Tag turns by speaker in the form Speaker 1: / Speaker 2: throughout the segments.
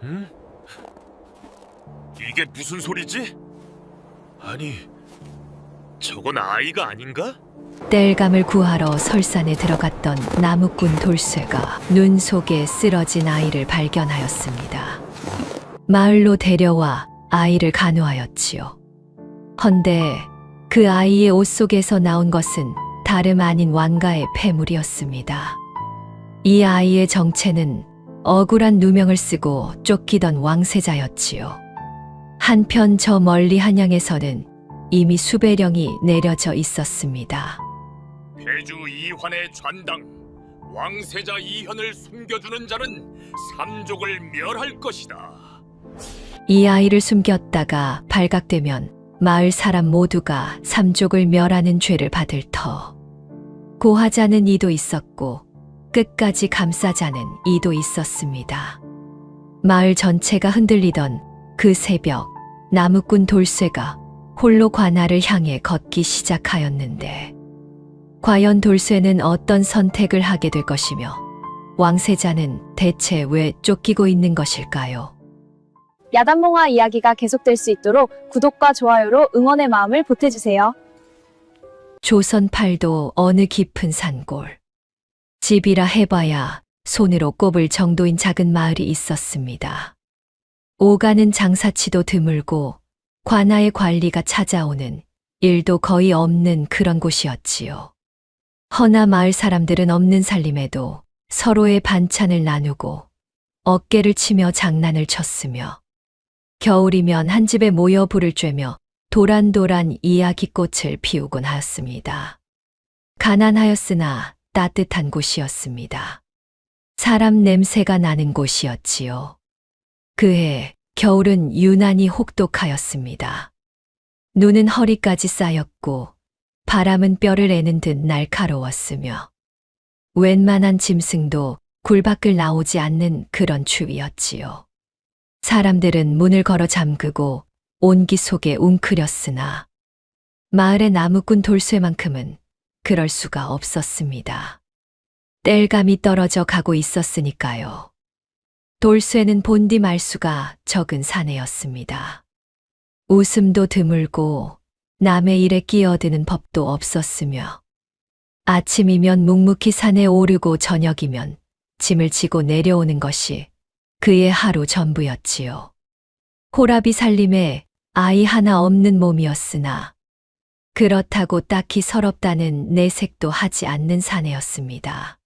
Speaker 1: 응?
Speaker 2: 이게 무슨 소리지?
Speaker 1: 아니,
Speaker 2: 저건 아이가 아닌가?
Speaker 3: 땔감을 구하러 설산에 들어갔던 나무꾼 돌쇠가 눈 속에 쓰러진 아이를 발견하였습니다. 마을로 데려와 아이를 간호하였지요. 헌데 그 아이의 옷 속에서 나온 것은 다름 아닌 왕가의 폐물이었습니다. 이 아이의 정체는 억울한 누명을 쓰고 쫓기던 왕세자였지요. 한편 저 멀리 한양에서는 이미 수배령이 내려져 있었습니다.
Speaker 2: 대주 이환의 좌당 왕세자 이현을 숨겨주는 자는 삼족을 멸할 것이다.
Speaker 3: 이 아이를 숨겼다가 발각되면 마을 사람 모두가 삼족을 멸하는 죄를 받을 터. 고하자는 이도 있었고 끝까지 감싸자는 이도 있었습니다. 마을 전체가 흔들리던 그 새벽, 나무꾼 돌쇠가 홀로 관아를 향해 걷기 시작하였는데 과연 돌쇠는 어떤 선택을 하게 될 것이며 왕세자는 대체 왜 쫓기고 있는 것일까요?
Speaker 4: 야단몽화 이야기가 계속될 수 있도록 구독과 좋아요로 응원의 마음을 보태주세요.
Speaker 3: 조선팔도 어느 깊은 산골. 집이라 해봐야 손으로 꼽을 정도인 작은 마을이 있었습니다. 오가는 장사치도 드물고 관아의 관리가 찾아오는 일도 거의 없는 그런 곳이었지요. 허나 마을 사람들은 없는 살림에도 서로의 반찬을 나누고 어깨를 치며 장난을 쳤으며 겨울이면 한 집에 모여 불을 쬐며 도란도란 이야기꽃을 피우곤 하였습니다. 가난하였으나 따뜻한 곳이었습니다. 사람 냄새가 나는 곳이었지요. 그해 겨울은 유난히 혹독하였습니다. 눈은 허리까지 쌓였고 바람은 뼈를 애는 듯 날카로웠으며 웬만한 짐승도 굴 밖을 나오지 않는 그런 추위였지요. 사람들은 문을 걸어 잠그고 온기 속에 웅크렸으나 마을의 나무꾼 돌쇠만큼은 그럴 수가 없었습니다. 땔감이 떨어져 가고 있었으니까요. 돌쇠는 본디 말수가 적은 사내였습니다. 웃음도 드물고 남의 일에 끼어드는 법도 없었으며 아침이면 묵묵히 산에 오르고 저녁이면 짐을 지고 내려오는 것이 그의 하루 전부였지요. 호라비 살림에 아이 하나 없는 몸이었으나 그렇다고 딱히 서럽다는 내색도 하지 않는 사내였습니다.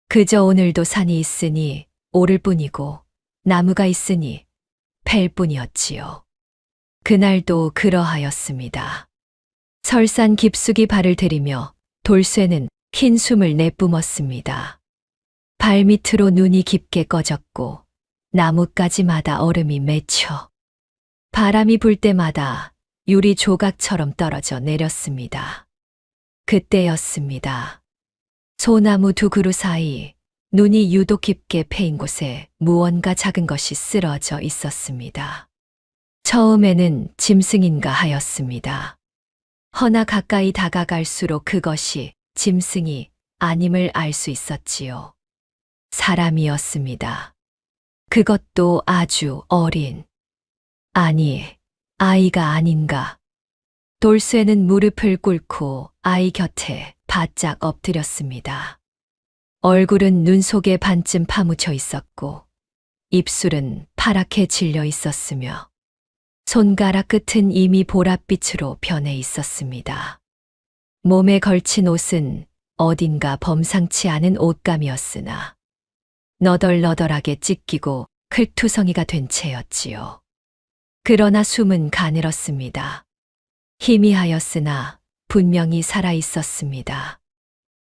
Speaker 3: 그저 오늘도 산이 있으니 오를 뿐이고 나무가 있으니 팰 뿐이었지요. 그날도 그러하였습니다. 설산 깊숙이 발을 들이며 돌쇠는 긴 숨을 내뿜었습니다. 발밑으로 눈이 깊게 꺼졌고 나뭇가지마다 얼음이 맺혀 바람이 불 때마다 유리 조각처럼 떨어져 내렸습니다. 그때였습니다. 소나무 두 그루 사이 눈이 유독 깊게 패인 곳에 무언가 작은 것이 쓰러져 있었습니다. 처음에는 짐승인가 하였습니다. 허나 가까이 다가갈수록 그것이 짐승이 아님을 알 수 있었지요. 사람이었습니다. 그것도 아주 어린. 아니, 아이가 아닌가. 돌쇠는 무릎을 꿇고 아이 곁에 바짝 엎드렸습니다. 얼굴은 눈 속에 반쯤 파묻혀 있었고 입술은 파랗게 질려 있었으며 손가락 끝은 이미 보랏빛으로 변해 있었습니다. 몸에 걸친 옷은 어딘가 범상치 않은 옷감이었으나 너덜너덜하게 찢기고 클투성이가 된 채였지요. 그러나 숨은 가늘었습니다. 희미하였으나 분명히 살아있었습니다.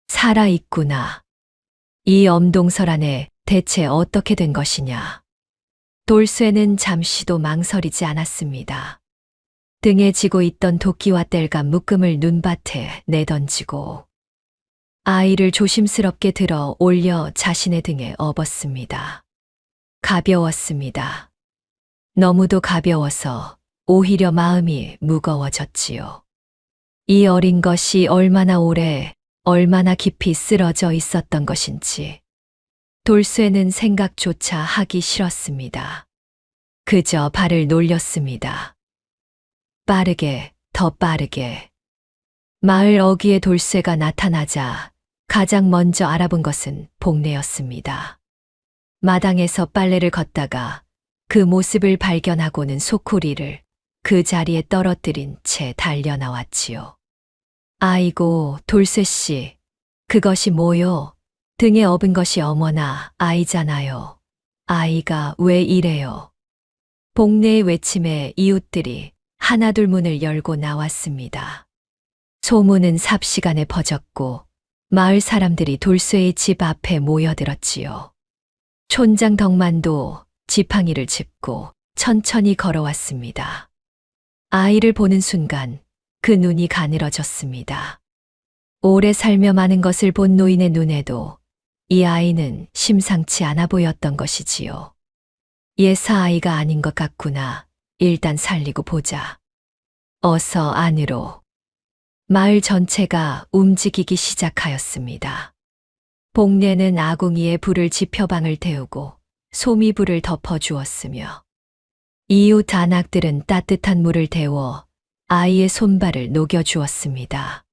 Speaker 3: 살아있구나. 이 엄동설 안에 대체 어떻게 된 것이냐. 돌쇠는 잠시도 망설이지 않았습니다. 등에 지고 있던 도끼와 땔감 묶음을 눈밭에 내던지고 아이를 조심스럽게 들어 올려 자신의 등에 업었습니다. 가벼웠습니다. 너무도 가벼워서 오히려 마음이 무거워졌지요. 이 어린 것이 얼마나 오래, 얼마나 깊이 쓰러져 있었던 것인지 돌쇠는 생각조차 하기 싫었습니다. 그저 발을 놀렸습니다. 빠르게, 더 빠르게. 마을 어귀에 돌쇠가 나타나자 가장 먼저 알아본 것은 복례였습니다. 마당에서 빨래를 걷다가 그 모습을 발견하고는 소쿠리를 그 자리에 떨어뜨린 채 달려 나왔지요. 아이고, 돌쇠씨, 그것이 뭐요? 등에 업은 것이 어머나 아이잖아요. 아이가 왜 이래요? 복례의 외침에 이웃들이 하나둘 문을 열고 나왔습니다. 소문은 삽시간에 퍼졌고 마을 사람들이 돌쇠의 집 앞에 모여들었지요. 촌장 덕만도 지팡이를 짚고 천천히 걸어왔습니다. 아이를 보는 순간 그 눈이 가늘어졌습니다. 오래 살며 많은 것을 본 노인의 눈에도 이 아이는 심상치 않아 보였던 것이지요. 예사 아이가 아닌 것 같구나. 일단 살리고 보자. 어서 안으로. 마을 전체가 움직이기 시작하였습니다. 복례는 아궁이에 불을 지펴방을 태우고 소미불을 덮어주었으며 이웃 안악들은 따뜻한 물을 데워 아이의 손발을 녹여주었습니다.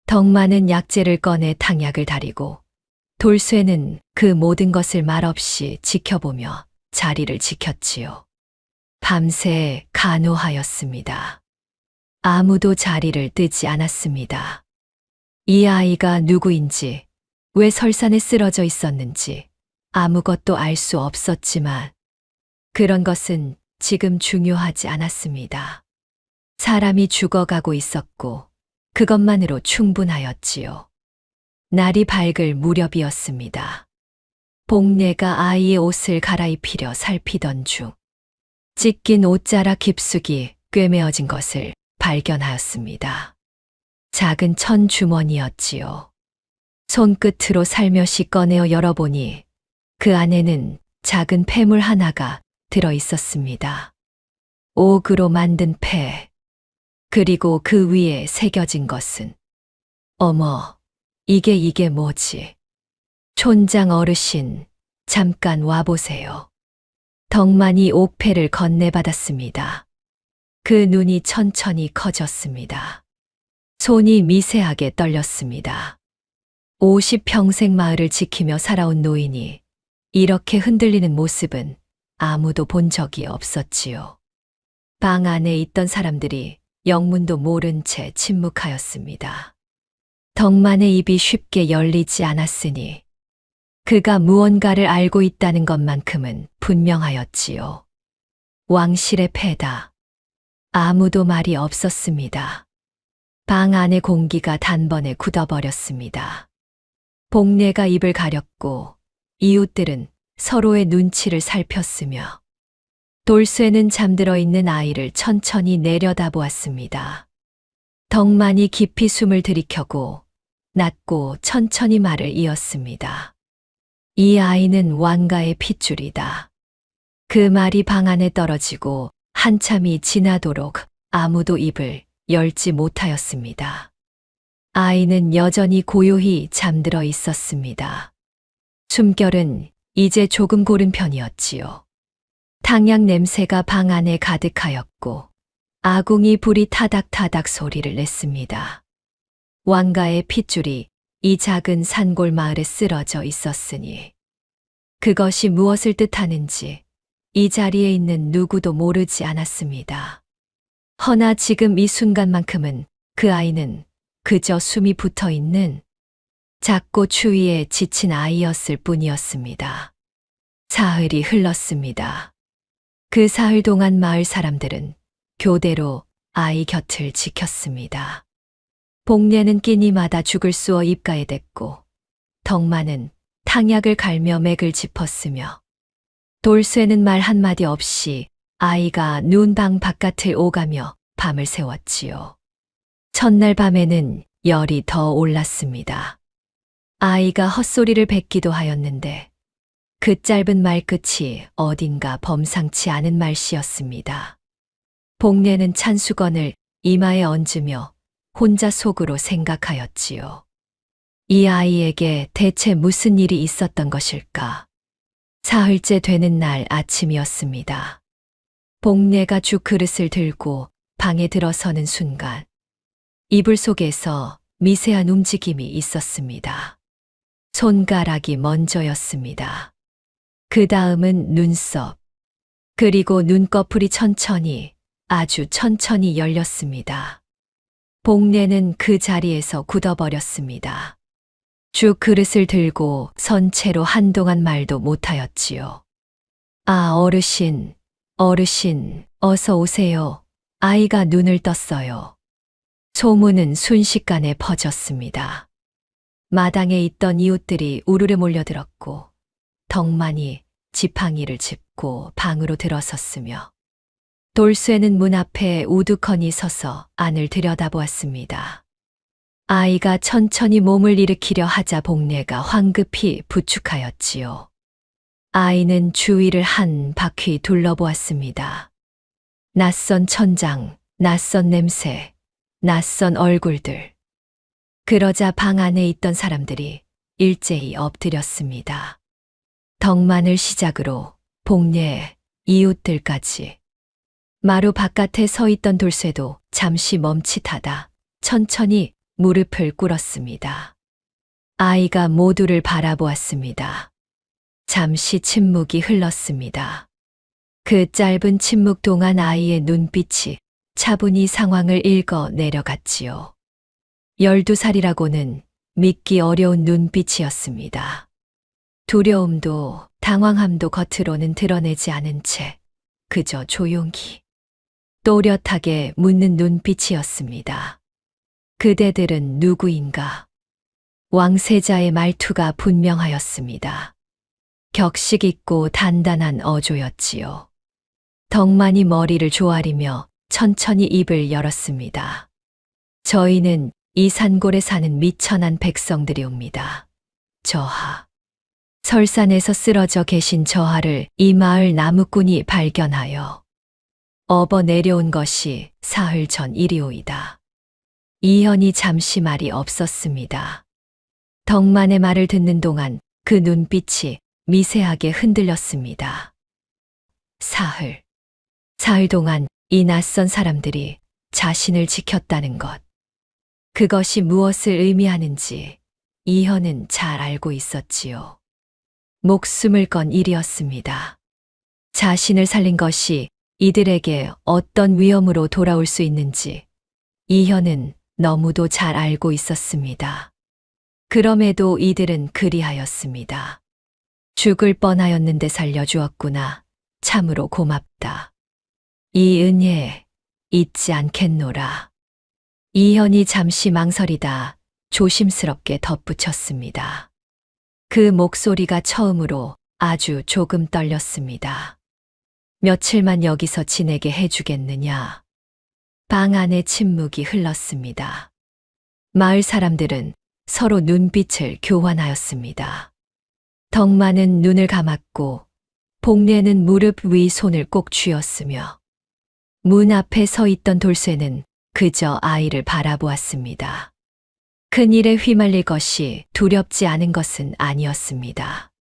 Speaker 3: 덕만은 약재를 꺼내 탕약을 다리고 돌쇠는 그 모든 것을 말없이 지켜보며 자리를 지켰지요. 밤새 간호하였습니다. 아무도 자리를 뜨지 않았습니다. 이 아이가 누구인지, 왜 설산에 쓰러져 있었는지 아무것도 알 수 없었지만 그런 것은 지금 중요하지 않았습니다. 사람이 죽어가고 있었고 그것만으로 충분하였지요. 날이 밝을 무렵이었습니다. 복례가 아이의 옷을 갈아입히려 살피던 중 찢긴 옷자락 깊숙이 꿰매어진 것을 발견하였습니다. 작은 천 주머니였지요. 손끝으로 살며시 꺼내어 열어보니 그 안에는 작은 폐물 하나가 들어 있었습니다. 옥으로 만든 폐. 그리고 그 위에 새겨진 것은 어머, 이게 뭐지? 촌장 어르신, 잠깐 와보세요. 덕만이 옥패를 건네받았습니다. 그 눈이 천천히 커졌습니다. 손이 미세하게 떨렸습니다. 50평생 마을을 지키며 살아온 노인이 이렇게 흔들리는 모습은 아무도 본 적이 없었지요. 방 안에 있던 사람들이 영문도 모른 채 침묵하였습니다. 덕만의 입이 쉽게 열리지 않았으니 그가 무언가를 알고 있다는 것만큼은 분명하였지요. 왕실의 패다. 아무도 말이 없었습니다. 방 안의 공기가 단번에 굳어버렸습니다. 복례가 입을 가렸고 이웃들은 서로의 눈치를 살폈으며 돌쇠는 잠들어 있는 아이를 천천히 내려다보았습니다. 덕만이 깊이 숨을 들이켜고 낮고 천천히 말을 이었습니다. 이 아이는 왕가의 핏줄이다. 그 말이 방 안에 떨어지고 한참이 지나도록 아무도 입을 열지 못하였습니다. 아이는 여전히 고요히 잠들어 있었습니다. 숨결은 이제 조금 고른 편이었지요. 탕약 냄새가 방 안에 가득하였고 아궁이 불이 타닥타닥 소리를 냈습니다. 왕가의 핏줄이 이 작은 산골 마을에 쓰러져 있었으니 그것이 무엇을 뜻하는지 이 자리에 있는 누구도 모르지 않았습니다. 허나 지금 이 순간만큼은 그 아이는 그저 숨이 붙어 있는 작고 추위에 지친 아이였을 뿐이었습니다. 사흘이 흘렀습니다. 그 사흘 동안 마을 사람들은 교대로 아이 곁을 지켰습니다. 복례는 끼니마다 죽을 쑤어 입가에 댔고 덕만은 탕약을 갈며 맥을 짚었으며 돌쇠는 말 한마디 없이 아이가 누운 방 바깥을 오가며 밤을 새웠지요. 첫날 밤에는 열이 더 올랐습니다. 아이가 헛소리를 뱉기도 하였는데 그 짧은 말끝이 어딘가 범상치 않은 말씨였습니다. 복례는 찬수건을 이마에 얹으며 혼자 속으로 생각하였지요. 이 아이에게 대체 무슨 일이 있었던 것일까? 사흘째 되는 날 아침이었습니다. 복례가 죽 그릇을 들고 방에 들어서는 순간 이불 속에서 미세한 움직임이 있었습니다. 손가락이 먼저였습니다. 그 다음은 눈썹, 그리고 눈꺼풀이 천천히, 아주 천천히 열렸습니다. 복례는 그 자리에서 굳어버렸습니다. 죽 그릇을 들고 선 채로 한동안 말도 못하였지요. 아, 어르신, 어르신, 어서 오세요. 아이가 눈을 떴어요. 소문은 순식간에 퍼졌습니다. 마당에 있던 이웃들이 우르르 몰려들었고 덕만이 지팡이를 짚고 방으로 들어섰으며 돌쇠는 문 앞에 우두커니 서서 안을 들여다보았습니다. 아이가 천천히 몸을 일으키려 하자 복례가 황급히 부축하였지요. 아이는 주위를 한 바퀴 둘러보았습니다. 낯선 천장, 낯선 냄새, 낯선 얼굴들. 그러자 방 안에 있던 사람들이 일제히 엎드렸습니다. 덕만을 시작으로 복례, 이웃들까지. 마루 바깥에 서 있던 돌쇠도 잠시 멈칫하다 천천히 무릎을 꿇었습니다. 아이가 모두를 바라보았습니다. 잠시 침묵이 흘렀습니다. 그 짧은 침묵 동안 아이의 눈빛이 차분히 상황을 읽어 내려갔지요. 12살이라고는 믿기 어려운 눈빛이었습니다. 두려움도 당황함도 겉으로는 드러내지 않은 채 그저 조용히 또렷하게 묻는 눈빛이었습니다. 그대들은 누구인가? 왕세자의 말투가 분명하였습니다. 격식 있고 단단한 어조였지요. 덕만이 머리를 조아리며 천천히 입을 열었습니다. 저희는 이 산골에 사는 미천한 백성들이옵니다. 저하. 설산에서 쓰러져 계신 저하를 이 마을 나무꾼이 발견하여 업어 내려온 것이 사흘 전 일이오이다. 이현이 잠시 말이 없었습니다. 덕만의 말을 듣는 동안 그 눈빛이 미세하게 흔들렸습니다. 사흘 동안 이 낯선 사람들이 자신을 지켰다는 것. 그것이 무엇을 의미하는지 이현은 잘 알고 있었지요. 목숨을 건 일이었습니다. 자신을 살린 것이 이들에게 어떤 위험으로 돌아올 수 있는지 이현은 너무도 잘 알고 있었습니다. 그럼에도 이들은 그리하였습니다. 죽을 뻔하였는데 살려주었구나. 참으로 고맙다. 이 은혜 잊지 않겠노라. 이현이 잠시 망설이다 조심스럽게 덧붙였습니다. 그 목소리가 처음으로 아주 조금 떨렸습니다. 며칠만 여기서 지내게 해주겠느냐. 방 안에 침묵이 흘렀습니다. 마을 사람들은 서로 눈빛을 교환하였습니다. 덕만은 눈을 감았고 복례는 무릎 위 손을 꼭 쥐었으며 문 앞에 서 있던 돌쇠는 그저 아이를 바라보았습니다. 큰일에 휘말릴 것이 두렵지 않은 것은 아니었습니다.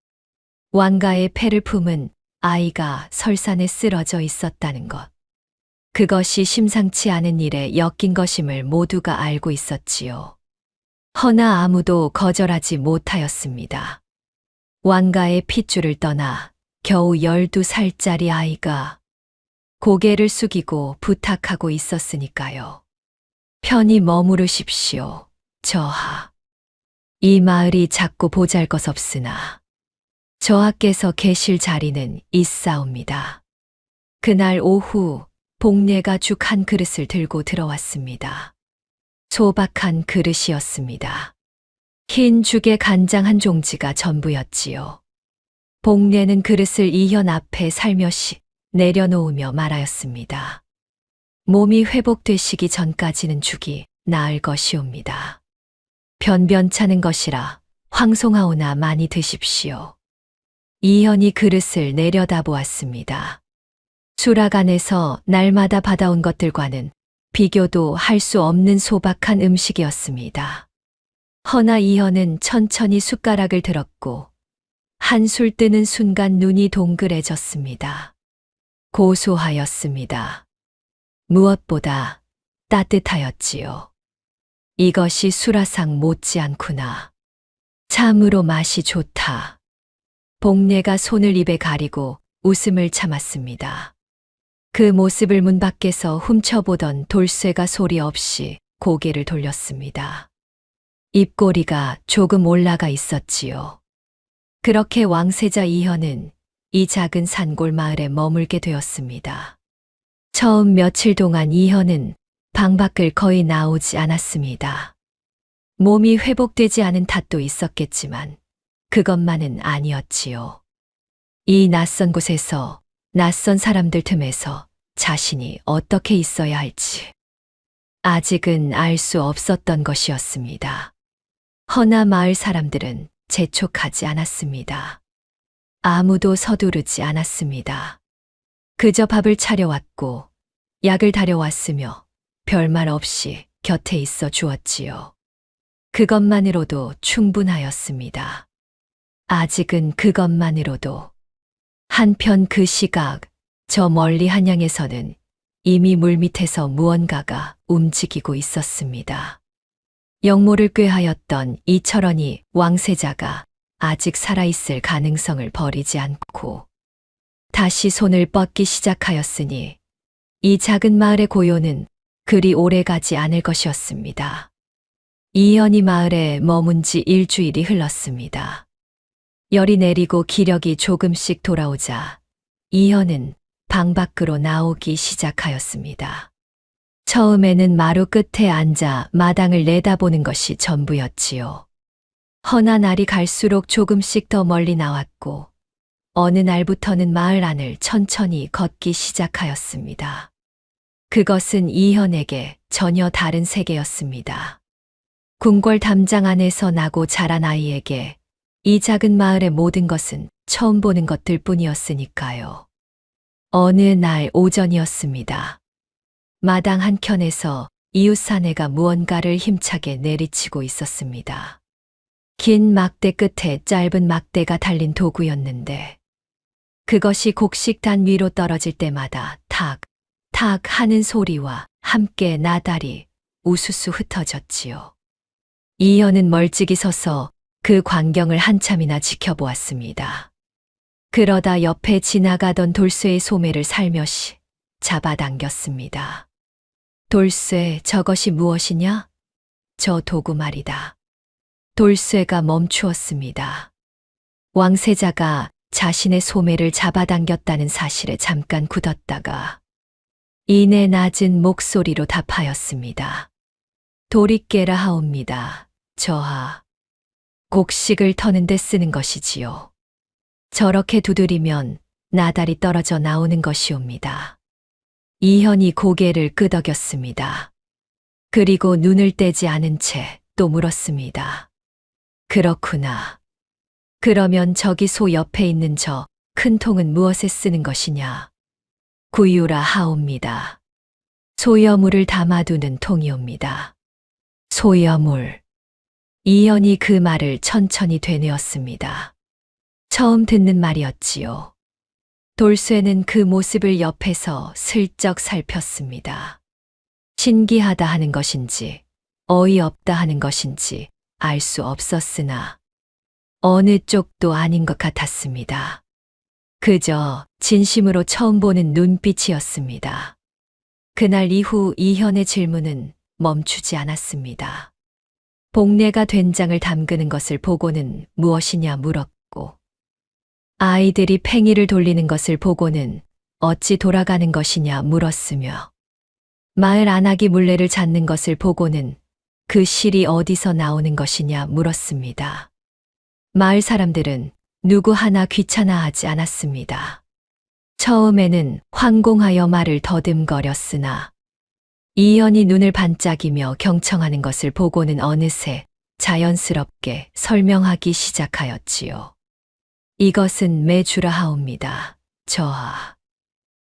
Speaker 3: 왕가의 패를 품은 아이가 설산에 쓰러져 있었다는 것. 그것이 심상치 않은 일에 엮인 것임을 모두가 알고 있었지요. 허나 아무도 거절하지 못하였습니다. 왕가의 핏줄을 떠나 겨우 12살짜리 아이가 고개를 숙이고 부탁하고 있었으니까요. 편히 머무르십시오, 저하. 이 마을이 작고 보잘것없으나 저하께서 계실 자리는 있사옵니다. 그날 오후 복례가 죽 한 그릇을 들고 들어왔습니다. 소박한 그릇이었습니다. 흰 죽에 간장 한 종지가 전부였지요. 복례는 그릇을 이현 앞에 살며시 내려놓으며 말하였습니다. 몸이 회복되시기 전까지는 죽이 나을 것이옵니다. 변변찮은 것이라 황송하오나 많이 드십시오. 이현이 그릇을 내려다보았습니다. 수락 안에서 날마다 받아온 것들과는 비교도 할 수 없는 소박한 음식이었습니다. 허나 이현은 천천히 숟가락을 들었고 한술 뜨는 순간 눈이 동그래졌습니다. 고소하였습니다. 무엇보다 따뜻하였지요. 이것이 수라상 못지않구나. 참으로 맛이 좋다. 복례가 손을 입에 가리고 웃음을 참았습니다. 그 모습을 문 밖에서 훔쳐보던 돌쇠가 소리 없이 고개를 돌렸습니다. 입꼬리가 조금 올라가 있었지요. 그렇게 왕세자 이현은 이 작은 산골 마을에 머물게 되었습니다. 처음 며칠 동안 이현은 방 밖을 거의 나오지 않았습니다. 몸이 회복되지 않은 탓도 있었겠지만 그것만은 아니었지요. 이 낯선 곳에서 낯선 사람들 틈에서 자신이 어떻게 있어야 할지 아직은 알 수 없었던 것이었습니다. 허나 마을 사람들은 재촉하지 않았습니다. 아무도 서두르지 않았습니다. 그저 밥을 차려왔고 약을 다려왔으며 별말 없이 곁에 있어 주었지요. 그것만으로도 충분하였습니다. 아직은 그것만으로도. 한편 그 시각 저 멀리 한양에서는 이미 물밑에서 무언가가 움직이고 있었습니다. 영모를 꾀하였던 이철원이 왕세자가 아직 살아있을 가능성을 버리지 않고 다시 손을 뻗기 시작하였으니 이 작은 마을의 고요는 그리 오래가지 않을 것이었습니다. 이현이 마을에 머문 지 일주일이 흘렀습니다. 열이 내리고 기력이 조금씩 돌아오자 이현은 방 밖으로 나오기 시작하였습니다. 처음에는 마루 끝에 앉아 마당을 내다보는 것이 전부였지요. 허나 날이 갈수록 조금씩 더 멀리 나왔고 어느 날부터는 마을 안을 천천히 걷기 시작하였습니다. 그것은 이현에게 전혀 다른 세계였습니다. 궁궐 담장 안에서 나고 자란 아이에게 이 작은 마을의 모든 것은 처음 보는 것들 뿐이었으니까요. 어느 날 오전이었습니다. 마당 한켠에서 이웃 사내가 무언가를 힘차게 내리치고 있었습니다. 긴 막대 끝에 짧은 막대가 달린 도구였는데 그것이 곡식단 위로 떨어질 때마다 탁, 탁 하는 소리와 함께 나달이 우수수 흩어졌지요. 이현은 멀찍이 서서 그 광경을 한참이나 지켜보았습니다. 그러다 옆에 지나가던 돌쇠의 소매를 살며시 잡아당겼습니다. 돌쇠, 저것이 무엇이냐? 저 도구 말이다. 돌쇠가 멈추었습니다. 왕세자가 자신의 소매를 잡아당겼다는 사실에 잠깐 굳었다가 이내 낮은 목소리로 답하였습니다. 도리깨라 하옵니다. 저하. 곡식을 터는 데 쓰는 것이지요. 저렇게 두드리면 나달이 떨어져 나오는 것이옵니다. 이현이 고개를 끄덕였습니다. 그리고 눈을 떼지 않은 채 또 물었습니다. 그렇구나. 그러면 저기 소 옆에 있는 저 큰 통은 무엇에 쓰는 것이냐? 구유라 하옵니다. 소여물을 담아두는 통이옵니다. 소여물. 이현이 그 말을 천천히 되뇌었습니다. 처음 듣는 말이었지요. 돌쇠는 그 모습을 옆에서 슬쩍 살폈습니다. 신기하다 하는 것인지 어이없다 하는 것인지 알 수 없었으나 어느 쪽도 아닌 것 같았습니다. 그저 진심으로 처음 보는 눈빛이었습니다. 그날 이후 이현의 질문은 멈추지 않았습니다. 복례가 된장을 담그는 것을 보고는 무엇이냐 물었고 아이들이 팽이를 돌리는 것을 보고는 어찌 돌아가는 것이냐 물었으며 마을 안하기 물레를 잡는 것을 보고는 그 실이 어디서 나오는 것이냐 물었습니다. 마을 사람들은 누구 하나 귀찮아하지 않았습니다. 처음에는 황공하여 말을 더듬거렸으나 이현이 눈을 반짝이며 경청하는 것을 보고는 어느새 자연스럽게 설명하기 시작하였지요. 이것은 매주라 하옵니다. 저하.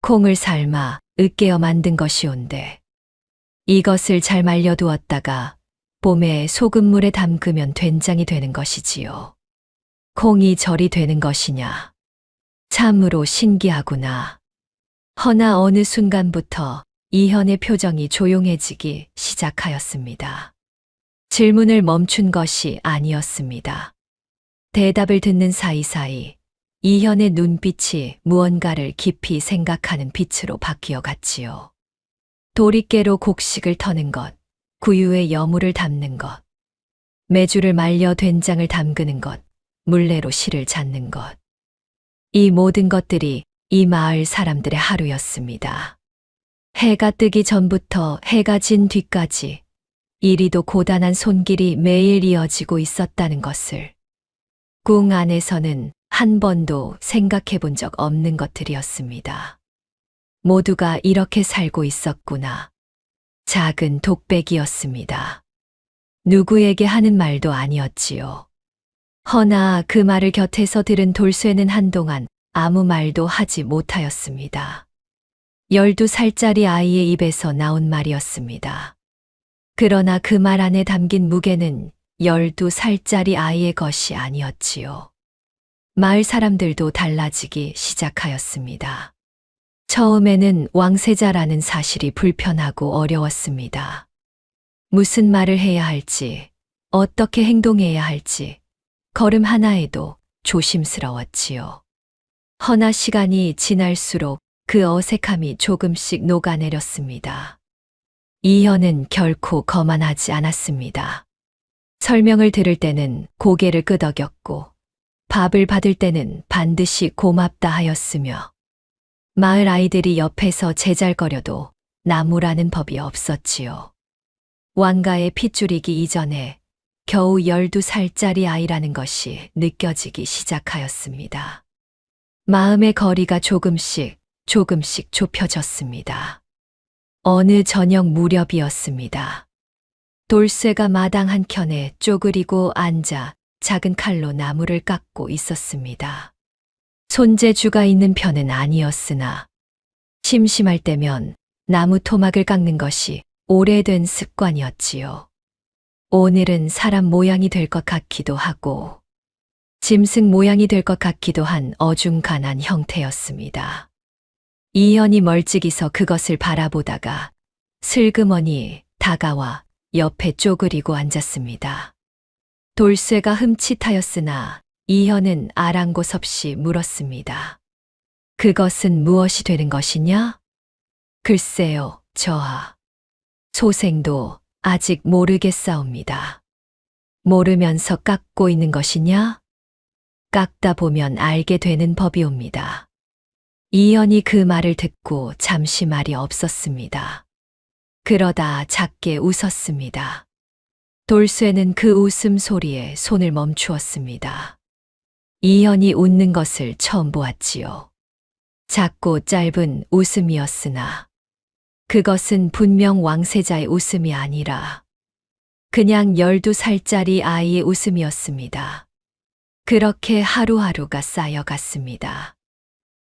Speaker 3: 콩을 삶아 으깨어 만든 것이온데 이것을 잘 말려두었다가 봄에 소금물에 담그면 된장이 되는 것이지요. 콩이 절이 되는 것이냐. 참으로 신기하구나. 허나 어느 순간부터 이현의 표정이 조용해지기 시작하였습니다. 질문을 멈춘 것이 아니었습니다. 대답을 듣는 사이사이 이현의 눈빛이 무언가를 깊이 생각하는 빛으로 바뀌어 갔지요. 도리깨로 곡식을 터는 것, 구유에 여물을 담는 것, 메주를 말려 된장을 담그는 것, 물레로 실을 잡는 것. 이 모든 것들이 이 마을 사람들의 하루였습니다. 해가 뜨기 전부터 해가 진 뒤까지 이리도 고단한 손길이 매일 이어지고 있었다는 것을 궁 안에서는 한 번도 생각해 본 적 없는 것들이었습니다. 모두가 이렇게 살고 있었구나. 작은 독백이었습니다. 누구에게 하는 말도 아니었지요. 허나 그 말을 곁에서 들은 돌쇠는 한동안 아무 말도 하지 못하였습니다. 12살짜리 아이의 입에서 나온 말이었습니다. 그러나 그 말 안에 담긴 무게는 12살짜리 아이의 것이 아니었지요. 마을 사람들도 달라지기 시작하였습니다. 처음에는 왕세자라는 사실이 불편하고 어려웠습니다. 무슨 말을 해야 할지, 어떻게 행동해야 할지, 걸음 하나에도 조심스러웠지요. 허나 시간이 지날수록 그 어색함이 조금씩 녹아내렸습니다. 이현은 결코 거만하지 않았습니다. 설명을 들을 때는 고개를 끄덕였고, 밥을 받을 때는 반드시 고맙다 하였으며, 마을 아이들이 옆에서 제잘거려도 나무라는 법이 없었지요. 왕가의 핏줄이기 이전에 겨우 12살짜리 아이라는 것이 느껴지기 시작하였습니다. 마음의 거리가 조금씩 좁혀졌습니다. 어느 저녁 무렵이었습니다. 돌쇠가 마당 한켠에 쪼그리고 앉아 작은 칼로 나무를 깎고 있었습니다. 손재주가 있는 편은 아니었으나 심심할 때면 나무 토막을 깎는 것이 오래된 습관이었지요. 오늘은 사람 모양이 될 것 같기도 하고 짐승 모양이 될 것 같기도 한 어중간한 형태였습니다. 이현이 멀찍이서 그것을 바라보다가 슬그머니 다가와 옆에 쪼그리고 앉았습니다. 돌쇠가 흠칫하였으나 이현은 아랑곳 없이 물었습니다. 그것은 무엇이 되는 것이냐? 글쎄요, 저하. 소생도 아직 모르겠사옵니다. 모르면서 깎고 있는 것이냐? 깎다 보면 알게 되는 법이옵니다. 이현이 그 말을 듣고 잠시 말이 없었습니다. 그러다 작게 웃었습니다. 돌쇠는 그 웃음소리에 손을 멈추었습니다. 이현이 웃는 것을 처음 보았지요. 작고 짧은 웃음이었으나 그것은 분명 왕세자의 웃음이 아니라 그냥 12살짜리 아이의 웃음이었습니다. 그렇게 하루하루가 쌓여갔습니다.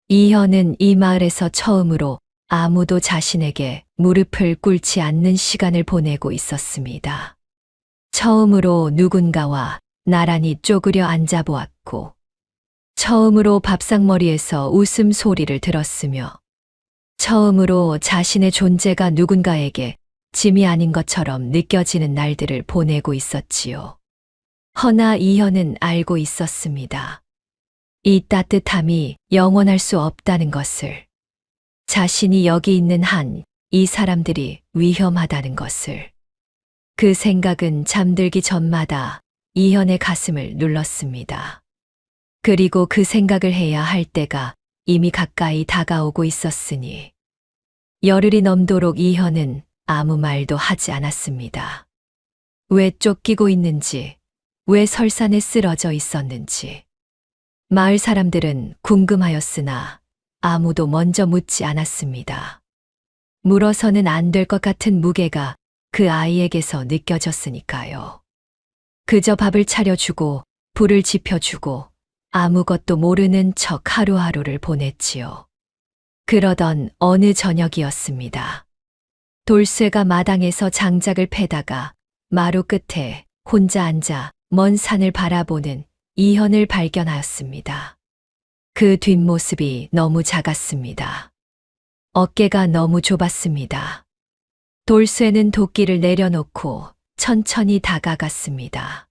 Speaker 3: 이현은 이 마을에서 처음으로 아무도 자신에게 무릎을 꿇지 않는 시간을 보내고 있었습니다. 처음으로 누군가와 나란히 쪼그려 앉아보았고, 처음으로 밥상머리에서 웃음소리를 들었으며, 처음으로 자신의 존재가 누군가에게 짐이 아닌 것처럼 느껴지는 날들을 보내고 있었지요. 허나 이현은 알고 있었습니다. 이 따뜻함이 영원할 수 없다는 것을, 자신이 여기 있는 한 이 사람들이 위험하다는 것을. 그 생각은 잠들기 전마다 이현의 가슴을 눌렀습니다. 그리고 그 생각을 해야 할 때가 이미 가까이 다가오고 있었으니 열흘이 넘도록 이현은 아무 말도 하지 않았습니다. 왜 쫓기고 있는지, 왜 설산에 쓰러져 있었는지. 마을 사람들은 궁금하였으나 아무도 먼저 묻지 않았습니다. 물어서는 안 될 것 같은 무게가 그 아이에게서 느껴졌으니까요. 그저 밥을 차려주고 불을 지펴주고 아무것도 모르는 척 하루하루를 보냈지요. 그러던 어느 저녁이었습니다. 돌쇠가 마당에서 장작을 패다가 마루 끝에 혼자 앉아 먼 산을 바라보는 이현을 발견하였습니다. 그 뒷모습이 너무 작았습니다. 어깨가 너무 좁았습니다. 돌쇠는 도끼를 내려놓고 천천히 다가갔습니다.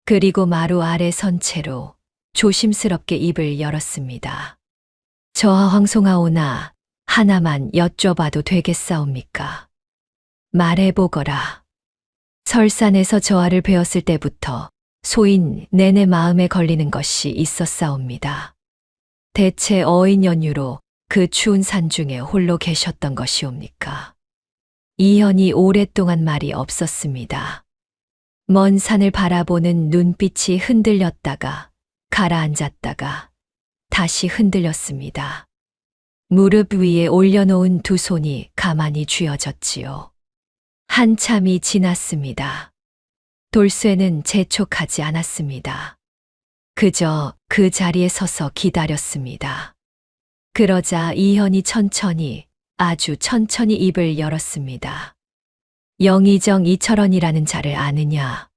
Speaker 3: 그리고 마루 아래 선 채로 조심스럽게 입을 열었습니다. 저하 황송하오나 하나만 여쭤봐도 되겠사옵니까? 말해보거라. 설산에서 저하를 배웠을 때부터 소인 내내 마음에 걸리는 것이 있었사옵니다. 대체 어인 연유로 그 추운 산중에 홀로 계셨던 것이옵니까? 이현이 오랫동안 말이 없었습니다. 먼 산을 바라보는 눈빛이 흔들렸다가 가라앉았다가 다시 흔들렸습니다. 무릎 위에 올려놓은 두 손이 가만히 쥐어졌지요. 한참이 지났습니다. 돌쇠는 재촉하지 않았습니다. 그저 그 자리에 서서 기다렸습니다. 그러자 이현이 천천히, 아주 천천히 입을 열었습니다. 영의정 이철원이라는 자를 아느냐?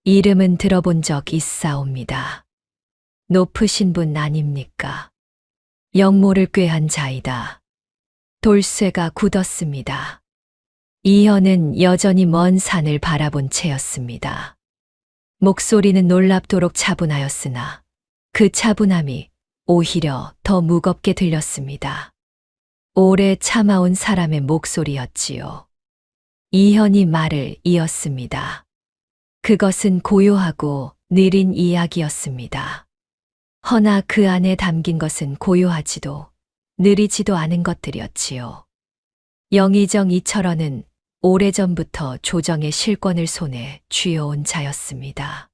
Speaker 3: 이름은 들어본 적 있사옵니다. 높으신 분 아닙니까? 영모를 꾀한 자이다. 돌쇠가 굳었습니다. 이현은 여전히 먼 산을 바라본 채였습니다. 목소리는 놀랍도록 차분하였으나 그 차분함이 오히려 더 무겁게 들렸습니다. 오래 참아온 사람의 목소리였지요. 이현이 말을 이었습니다. 그것은 고요하고 느린 이야기였습니다. 허나 그 안에 담긴 것은 고요하지도 느리지도 않은 것들이었지요. 영의정 이철원은 오래전부터 조정의 실권을 손에 쥐어온 자였습니다.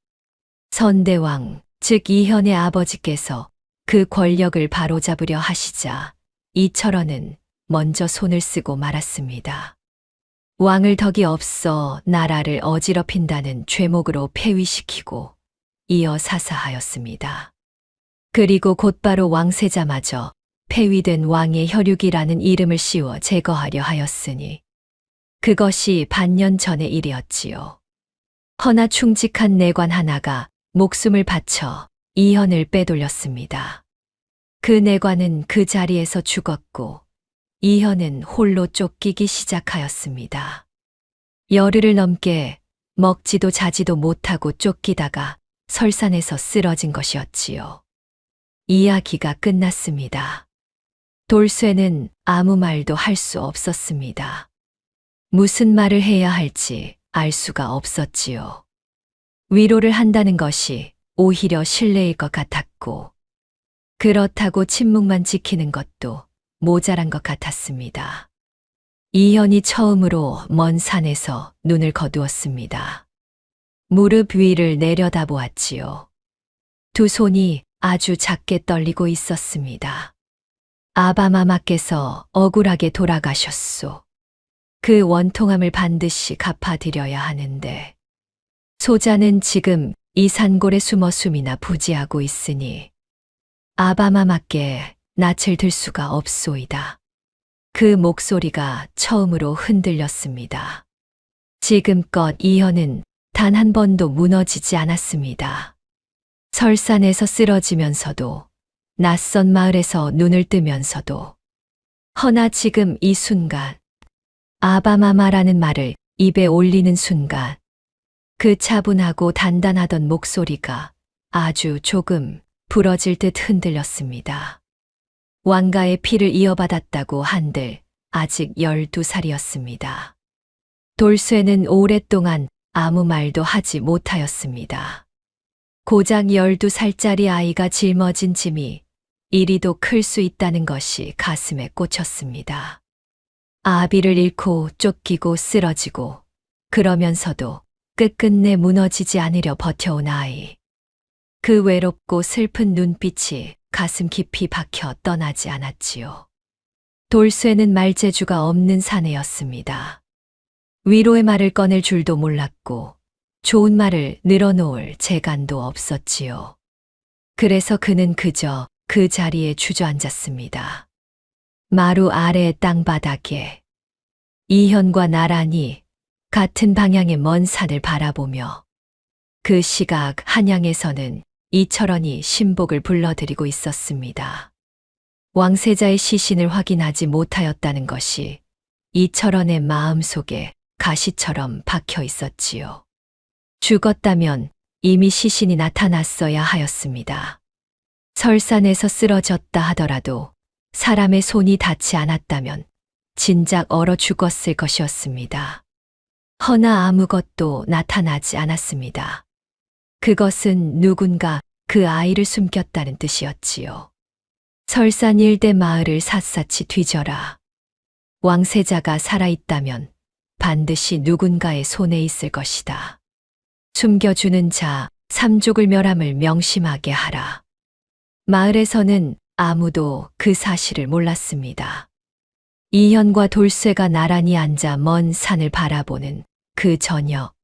Speaker 3: 선대왕, 즉 이현의 아버지께서 그 권력을 바로잡으려 하시자 이철원은 먼저 손을 쓰고 말았습니다. 왕을 덕이 없어 나라를 어지럽힌다는 죄목으로 폐위시키고 이어 사사하였습니다. 그리고 곧바로 왕세자마저 폐위된 왕의 혈육이라는 이름을 씌워 제거하려 하였으니 그것이 반년 전의 일이었지요. 허나 충직한 내관 하나가 목숨을 바쳐 이현을 빼돌렸습니다. 그 내관은 그 자리에서 죽었고 이현은 홀로 쫓기기 시작하였습니다. 열흘을 넘게 먹지도 자지도 못하고 쫓기다가 설산에서 쓰러진 것이었지요. 이야기가 끝났습니다. 돌쇠는 아무 말도 할 수 없었습니다. 무슨 말을 해야 할지 알 수가 없었지요. 위로를 한다는 것이 오히려 신뢰일 것 같았고, 그렇다고 침묵만 지키는 것도 모자란 것 같았습니다. 이현이 처음으로 먼 산에서 눈을 거두었습니다. 무릎 위를 내려다보았지요. 두 손이 아주 작게 떨리고 있었습니다. 아바마마께서 억울하게 돌아가셨소. 그 원통함을 반드시 갚아드려야 하는데 소자는 지금 이 산골에 숨어 숨이나 부지하고 있으니 아바마마께 낯을 들 수가 없소이다. 그 목소리가 처음으로 흔들렸습니다. 지금껏 이현은 단 한 번도 무너지지 않았습니다. 설산에서 쓰러지면서도 낯선 마을에서 눈을 뜨면서도 허나 지금 이 순간 아바마마라는 말을 입에 올리는 순간 그 차분하고 단단하던 목소리가 아주 조금 부러질 듯 흔들렸습니다. 왕가의 피를 이어받았다고 한들 아직 12살이었습니다. 돌쇠는 오랫동안 아무 말도 하지 못하였습니다. 고작 12살짜리 아이가 짊어진 짐이 이리도 클 수 있다는 것이 가슴에 꽂혔습니다. 아비를 잃고 쫓기고 쓰러지고 그러면서도 끝끝내 무너지지 않으려 버텨온 아이. 그 외롭고 슬픈 눈빛이 가슴 깊이 박혀 떠나지 않았지요. 돌쇠는 말재주가 없는 사내였습니다. 위로의 말을 꺼낼 줄도 몰랐고 좋은 말을 늘어놓을 재간도 없었지요. 그래서 그는 그저 그 자리에 주저앉았습니다. 마루 아래 땅바닥에 이현과 나란히 같은 방향의 먼 산을 바라보며 그 시각 한양에서는 이철원이 신복을 불러들이고 있었습니다. 왕세자의 시신을 확인하지 못하였다는 것이 이철원의 마음속에 가시처럼 박혀 있었지요. 죽었다면 이미 시신이 나타났어야 하였습니다. 설산에서 쓰러졌다 하더라도 사람의 손이 닿지 않았다면 진작 얼어 죽었을 것이었습니다. 허나 아무것도 나타나지 않았습니다. 그것은 누군가 그 아이를 숨겼다는 뜻이었지요. 설산 일대 마을을 샅샅이 뒤져라. 왕세자가 살아있다면 반드시 누군가의 손에 있을 것이다. 숨겨주는 자, 삼족을 멸함을 명심하게 하라. 마을에서는 아무도 그 사실을 몰랐습니다. 이현과 돌쇠가 나란히 앉아 먼 산을 바라보는 그 저녁,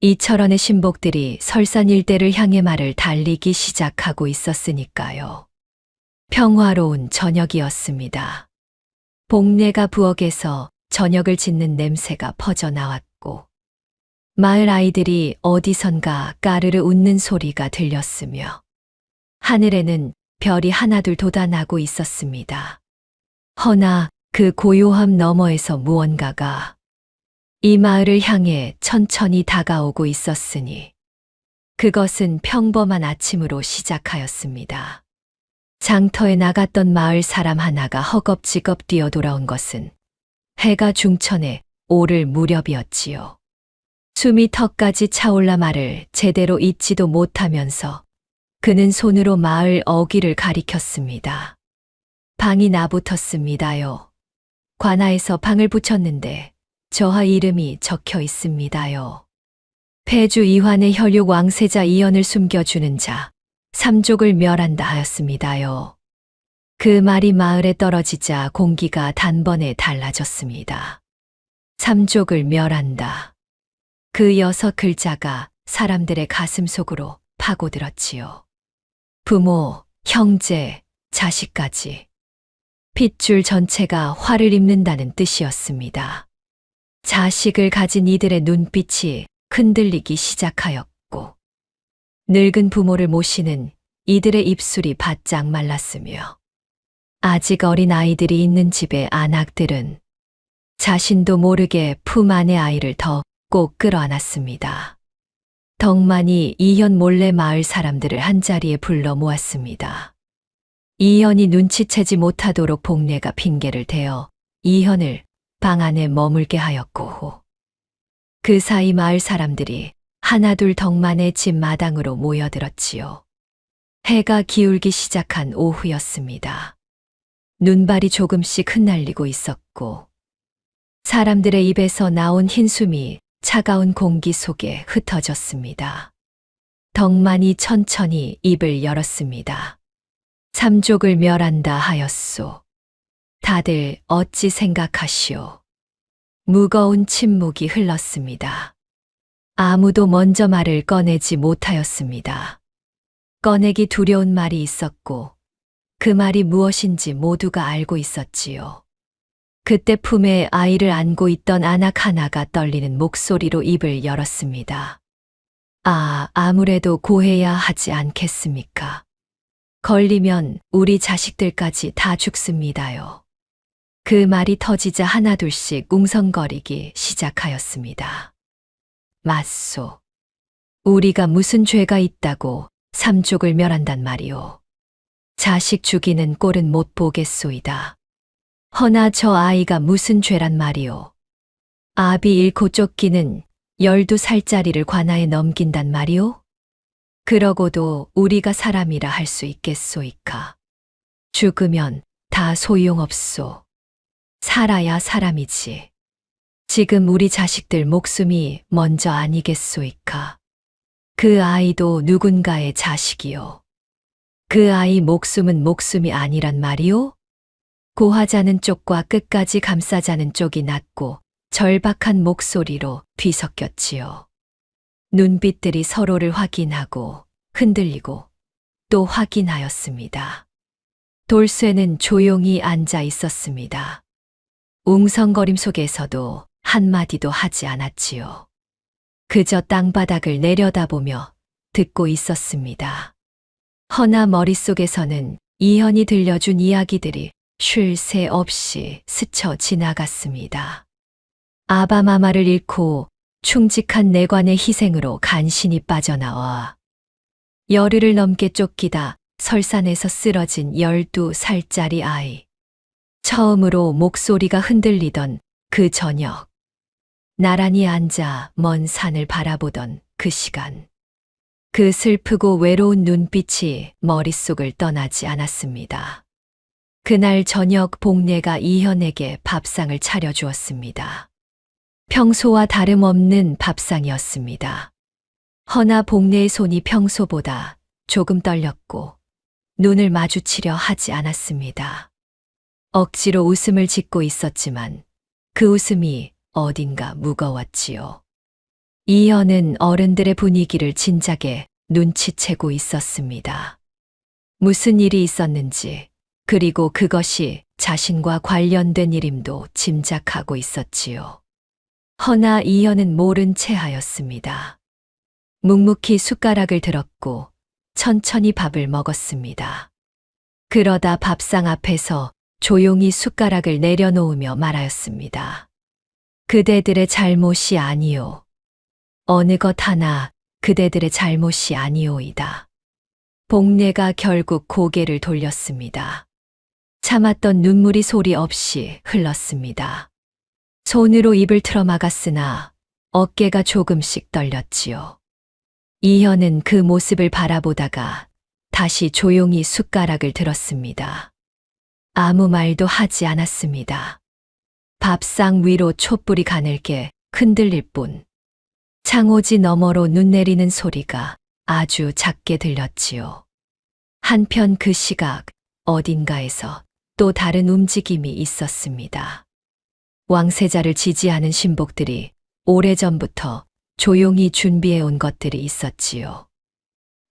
Speaker 3: 이철원의 신복들이 설산 일대를 향해 말을 달리기 시작하고 있었으니까요. 평화로운 저녁이었습니다. 복례가 부엌에서 저녁을 짓는 냄새가 퍼져나왔고 마을 아이들이 어디선가 까르르 웃는 소리가 들렸으며 하늘에는 별이 하나둘 돋아나고 있었습니다. 허나 그 고요함 너머에서 무언가가 이 마을을 향해 천천히 다가오고 있었으니 그것은 평범한 아침으로 시작하였습니다. 장터에 나갔던 마을 사람 하나가 허겁지겁 뛰어 돌아온 것은 해가 중천에 오를 무렵이었지요. 숨이 턱까지 차올라 말을 제대로 잊지도 못하면서 그는 손으로 마을 어귀를 가리켰습니다. 방이 나붙었습니다요. 관아에서 방을 붙였는데 저하 이름이 적혀 있습니다요. 폐주 이환의 혈육 왕세자 이현을 숨겨주는 자, 삼족을 멸한다 하였습니다요. 그 말이 마을에 떨어지자 공기가 단번에 달라졌습니다. 삼족을 멸한다. 그 6글자가 사람들의 가슴 속으로 파고들었지요. 부모, 형제, 자식까지. 핏줄 전체가 화를 입는다는 뜻이었습니다. 자식을 가진 이들의 눈빛이 흔들리기 시작하였고 늙은 부모를 모시는 이들의 입술이 바짝 말랐으며 아직 어린 아이들이 있는 집의 아낙들은 자신도 모르게 품 안의 아이를 더 꼭 끌어안았습니다. 덕만이 이현 몰래 마을 사람들을 한자리에 불러 모았습니다. 이현이 눈치채지 못하도록 복례가 핑계를 대어 이현을 방 안에 머물게 하였고 그 사이 마을 사람들이 하나둘 덕만의 집 마당으로 모여들었지요. 해가 기울기 시작한 오후였습니다. 눈발이 조금씩 흩날리고 있었고 사람들의 입에서 나온 흰숨이 차가운 공기 속에 흩어졌습니다. 덕만이 천천히 입을 열었습니다. 삼족을 멸한다 하였소. 다들 어찌 생각하시오? 무거운 침묵이 흘렀습니다. 아무도 먼저 말을 꺼내지 못하였습니다. 꺼내기 두려운 말이 있었고 그 말이 무엇인지 모두가 알고 있었지요. 그때 품에 아이를 안고 있던 아낙 하나가 떨리는 목소리로 입을 열었습니다. 아무래도 고해야 하지 않겠습니까? 걸리면 우리 자식들까지 다 죽습니다요. 그 말이 터지자 하나둘씩 웅성거리기 시작하였습니다. 맞소. 우리가 무슨 죄가 있다고 삼족을 멸한단 말이오. 자식 죽이는 꼴은 못 보겠소이다. 허나 저 아이가 무슨 죄란 말이오. 아비 잃고 쫓기는 12살짜리를 관아에 넘긴단 말이오? 그러고도 우리가 사람이라 할 수 있겠소이까. 죽으면 다 소용없소. 살아야 사람이지. 지금 우리 자식들 목숨이 먼저 아니겠소이까. 그 아이도 누군가의 자식이요. 그 아이 목숨은 목숨이 아니란 말이오? 고하자는 쪽과 끝까지 감싸자는 쪽이 낮고 절박한 목소리로 뒤섞였지요. 눈빛들이 서로를 확인하고 흔들리고 또 확인하였습니다. 돌쇠는 조용히 앉아 있었습니다. 웅성거림 속에서도 한마디도 하지 않았지요. 그저 땅바닥을 내려다보며 듣고 있었습니다. 허나 머릿속에서는 이현이 들려준 이야기들이 쉴 새 없이 스쳐 지나갔습니다. 아바마마를 잃고 충직한 내관의 희생으로 간신히 빠져나와 열흘을 넘게 쫓기다 설산에서 쓰러진 12살짜리 아이. 처음으로 목소리가 흔들리던 그 저녁. 나란히 앉아 먼 산을 바라보던 그 시간. 그 슬프고 외로운 눈빛이 머릿속을 떠나지 않았습니다. 그날 저녁 복례가 이현에게 밥상을 차려주었습니다. 평소와 다름없는 밥상이었습니다. 허나 복례의 손이 평소보다 조금 떨렸고 눈을 마주치려 하지 않았습니다. 억지로 웃음을 짓고 있었지만 그 웃음이 어딘가 무거웠지요. 이현은 어른들의 분위기를 진작에 눈치채고 있었습니다. 무슨 일이 있었는지, 그리고 그것이 자신과 관련된 일임도 짐작하고 있었지요. 허나 이현은 모른 채 하였습니다. 묵묵히 숟가락을 들었고 천천히 밥을 먹었습니다. 그러다 밥상 앞에서 조용히 숟가락을 내려놓으며 말하였습니다. 그대들의 잘못이 아니오. 어느 것 하나 그대들의 잘못이 아니오이다. 복례가 결국 고개를 돌렸습니다. 참았던 눈물이 소리 없이 흘렀습니다. 손으로 입을 틀어막았으나 어깨가 조금씩 떨렸지요. 이현은 그 모습을 바라보다가 다시 조용히 숟가락을 들었습니다. 아무 말도 하지 않았습니다. 밥상 위로 촛불이 가늘게 흔들릴 뿐. 창호지 너머로 눈 내리는 소리가 아주 작게 들렸지요. 한편 그 시각 어딘가에서 또 다른 움직임이 있었습니다. 왕세자를 지지하는 신복들이 오래전부터 조용히 준비해 온 것들이 있었지요.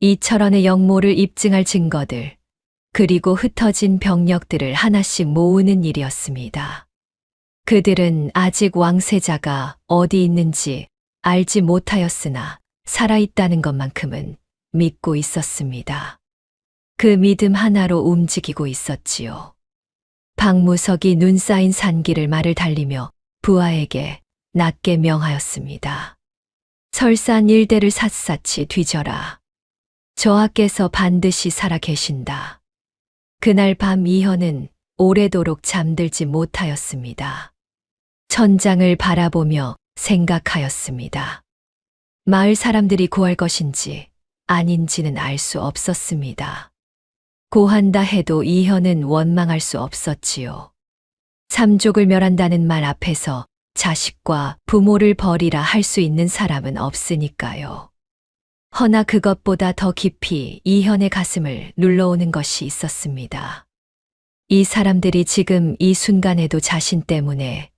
Speaker 3: 이철원의 역모를 입증할 증거들, 그리고 흩어진 병력들을 하나씩 모으는 일이었습니다. 그들은 아직 왕세자가 어디 있는지 알지 못하였으나 살아있다는 것만큼은 믿고 있었습니다. 그 믿음 하나로 움직이고 있었지요. 박무석이 눈 쌓인 산길을 말을 달리며 부하에게 낮게 명하였습니다. 설산 일대를 샅샅이 뒤져라. 저하께서 반드시 살아 계신다. 그날 밤 이현은 오래도록 잠들지 못하였습니다. 천장을 바라보며 생각하였습니다. 마을 사람들이 구할 것인지 아닌지는 알 수 없었습니다. 고한다 해도 이현은 원망할 수 없었지요. 삼족을 멸한다는 말 앞에서 자식과 부모를 버리라 할 수 있는 사람은 없으니까요. 허나 그것보다 더 깊이 이현의 가슴을 눌러오는 것이 있었습니다. 이 사람들이 지금 이 순간에도 자신 때문에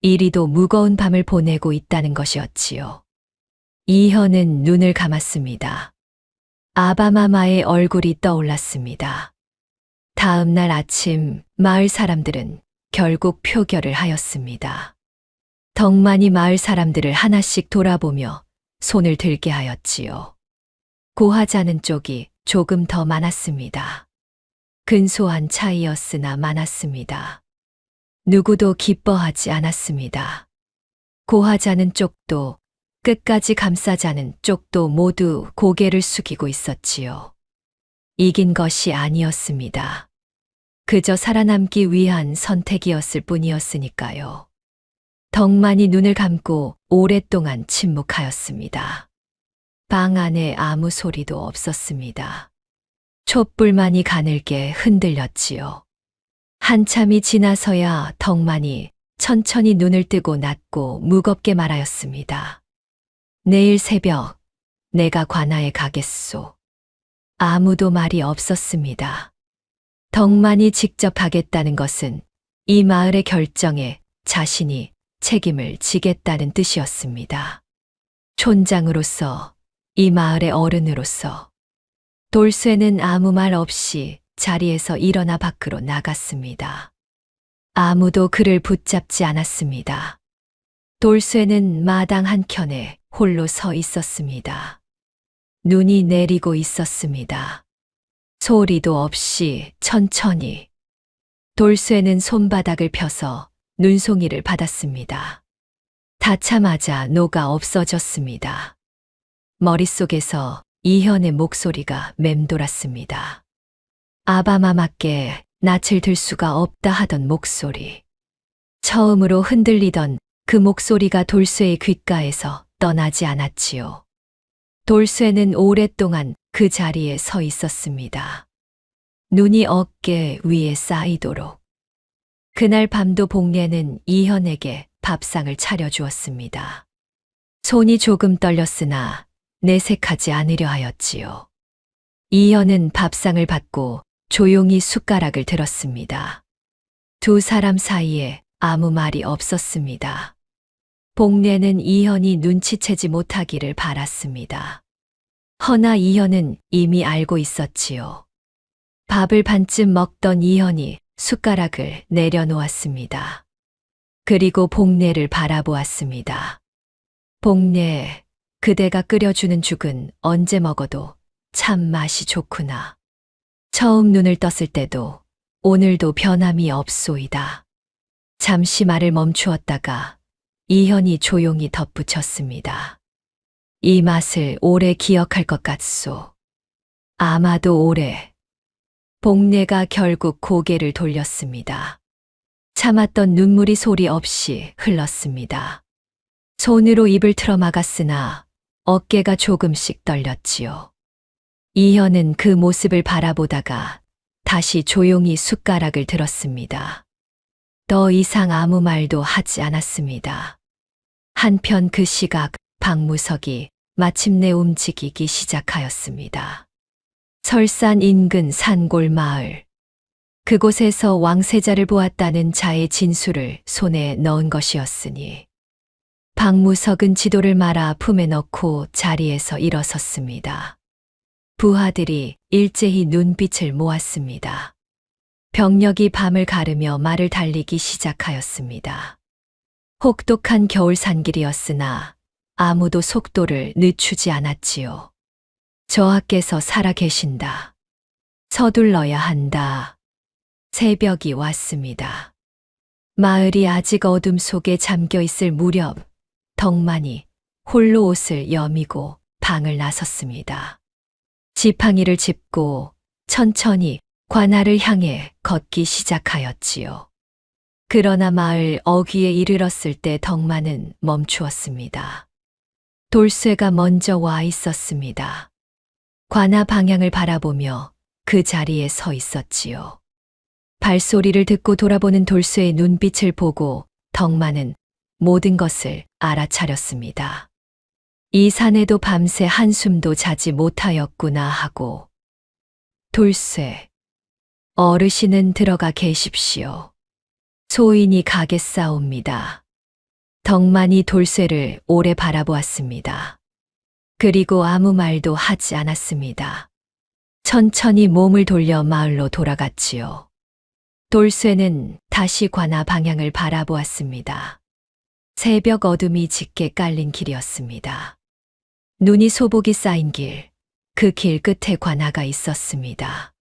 Speaker 3: 이리도 무거운 밤을 보내고 있다는 것이었지요. 이현은 눈을 감았습니다. 아바마마의 얼굴이 떠올랐습니다. 다음 날 아침 마을 사람들은 결국 표결을 하였습니다. 덕만이 마을 사람들을 하나씩 돌아보며 손을 들게 하였지요. 고하자는 쪽이 조금 더 많았습니다. 근소한 차이였으나 많았습니다. 누구도 기뻐하지 않았습니다. 고하자는 쪽도 끝까지 감싸자는 쪽도 모두 고개를 숙이고 있었지요. 이긴 것이 아니었습니다. 그저 살아남기 위한 선택이었을 뿐이었으니까요. 덕만이 눈을 감고 오랫동안 침묵하였습니다. 방 안에 아무 소리도 없었습니다. 촛불만이 가늘게 흔들렸지요. 한참이 지나서야 덕만이 천천히 눈을 뜨고 낮고 무겁게 말하였습니다. 내일 새벽 내가 관아에 가겠소. 아무도 말이 없었습니다. 덕만이 직접 하겠다는 것은 이 마을의 결정에 자신이 책임을 지겠다는 뜻이었습니다. 촌장으로서, 이 마을의 어른으로서. 돌쇠는 아무 말 없이 자리에서 일어나 밖으로 나갔습니다. 아무도 그를 붙잡지 않았습니다. 돌쇠는 마당 한켠에 홀로 서 있었습니다. 눈이 내리고 있었습니다. 소리도 없이 천천히 돌쇠는 손바닥을 펴서 눈송이를 받았습니다. 닿자마자 녹아 없어졌습니다. 머릿속에서 이현의 목소리가 맴돌았습니다. 아바마마께 낯을 들 수가 없다 하던 목소리. 처음으로 흔들리던 그 목소리가 돌쇠의 귓가에서 떠나지 않았지요. 돌쇠는 오랫동안 그 자리에 서 있었습니다. 눈이 어깨 위에 쌓이도록. 그날 밤도 복례는 이현에게 밥상을 차려주었습니다. 손이 조금 떨렸으나 내색하지 않으려 하였지요. 이현은 밥상을 받고 조용히 숟가락을 들었습니다. 두 사람 사이에 아무 말이 없었습니다. 복례는 이현이 눈치채지 못하기를 바랐습니다. 허나 이현은 이미 알고 있었지요. 밥을 반쯤 먹던 이현이 숟가락을 내려놓았습니다. 그리고 복례를 바라보았습니다. 복례, 그대가 끓여주는 죽은 언제 먹어도 참 맛이 좋구나. 처음 눈을 떴을 때도 오늘도 변함이 없소이다. 잠시 말을 멈추었다가 이현이 조용히 덧붙였습니다. 이 맛을 오래 기억할 것 같소. 아마도 오래. 복례가 결국 고개를 돌렸습니다. 참았던 눈물이 소리 없이 흘렀습니다. 손으로 입을 틀어 막았으나 어깨가 조금씩 떨렸지요. 이현은 그 모습을 바라보다가 다시 조용히 숟가락을 들었습니다. 더 이상 아무 말도 하지 않았습니다. 한편 그 시각 박무석이 마침내 움직이기 시작하였습니다. 설산 인근 산골 마을. 그곳에서 왕세자를 보았다는 자의 진술을 손에 넣은 것이었으니 박무석은 지도를 말아 품에 넣고 자리에서 일어섰습니다. 부하들이 일제히 눈빛을 모았습니다. 병력이 밤을 가르며 말을 달리기 시작하였습니다. 혹독한 겨울 산길이었으나 아무도 속도를 늦추지 않았지요. 저하께서 살아 계신다. 서둘러야 한다. 새벽이 왔습니다. 마을이 아직 어둠 속에 잠겨 있을 무렵 덕만이 홀로 옷을 여미고 방을 나섰습니다. 지팡이를 짚고 천천히 관아를 향해 걷기 시작하였지요. 그러나 마을 어귀에 이르렀을 때 덕만은 멈추었습니다. 돌쇠가 먼저 와 있었습니다. 관아 방향을 바라보며 그 자리에 서 있었지요. 발소리를 듣고 돌아보는 돌쇠의 눈빛을 보고 덕만은 모든 것을 알아차렸습니다. 이 산에도 밤새 한숨도 자지 못하였구나 하고. 돌쇠, 어르신은 들어가 계십시오. 소인이 가겠사옵니다. 덕만이 돌쇠를 오래 바라보았습니다. 그리고 아무 말도 하지 않았습니다. 천천히 몸을 돌려 마을로 돌아갔지요. 돌쇠는 다시 관아 방향을 바라보았습니다. 새벽 어둠이 짙게 깔린 길이었습니다. 눈이 소복이 쌓인 길, 그 길 끝에 관아가 있었습니다.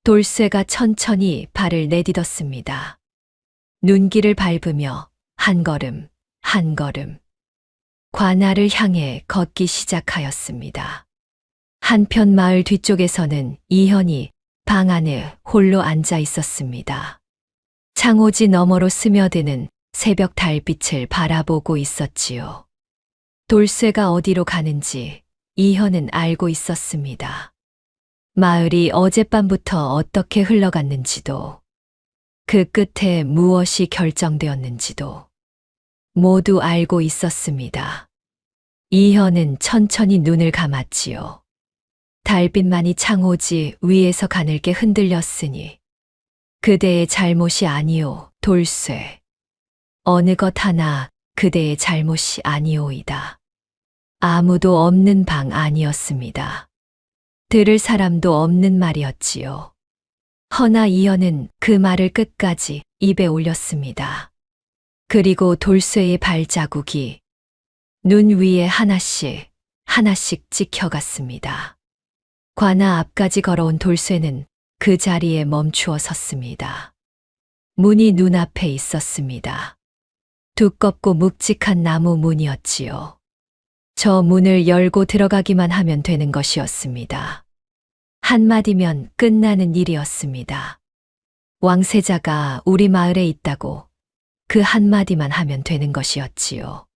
Speaker 3: 돌쇠가 천천히 발을 내딛었습니다. 눈길을 밟으며 한 걸음, 한 걸음. 관아를 향해 걷기 시작하였습니다. 한편 마을 뒤쪽에서는 이현이 방 안에 홀로 앉아 있었습니다. 창호지 너머로 스며드는 새벽 달빛을 바라보고 있었지요. 돌쇠가 어디로 가는지 이현은 알고 있었습니다. 마을이 어젯밤부터 어떻게 흘러갔는지도, 그 끝에 무엇이 결정되었는지도 모두 알고 있었습니다. 이현은 천천히 눈을 감았지요. 달빛만이 창호지 위에서 가늘게 흔들렸으니 그대의 잘못이 아니오, 돌쇠. 어느 것 하나 그대의 잘못이 아니오이다. 아무도 없는 방 아니었습니다. 들을 사람도 없는 말이었지요. 허나 이현은 그 말을 끝까지 입에 올렸습니다. 그리고 돌쇠의 발자국이 눈 위에 하나씩 하나씩 찍혀갔습니다. 관아 앞까지 걸어온 돌쇠는 그 자리에 멈추어 섰습니다. 문이 눈앞에 있었습니다. 두껍고 묵직한 나무 문이었지요. 저 문을 열고 들어가기만 하면 되는 것이었습니다. 한마디면 끝나는 일이었습니다. 왕세자가 우리 마을에 있다고 그 한마디만 하면 되는 것이었지요.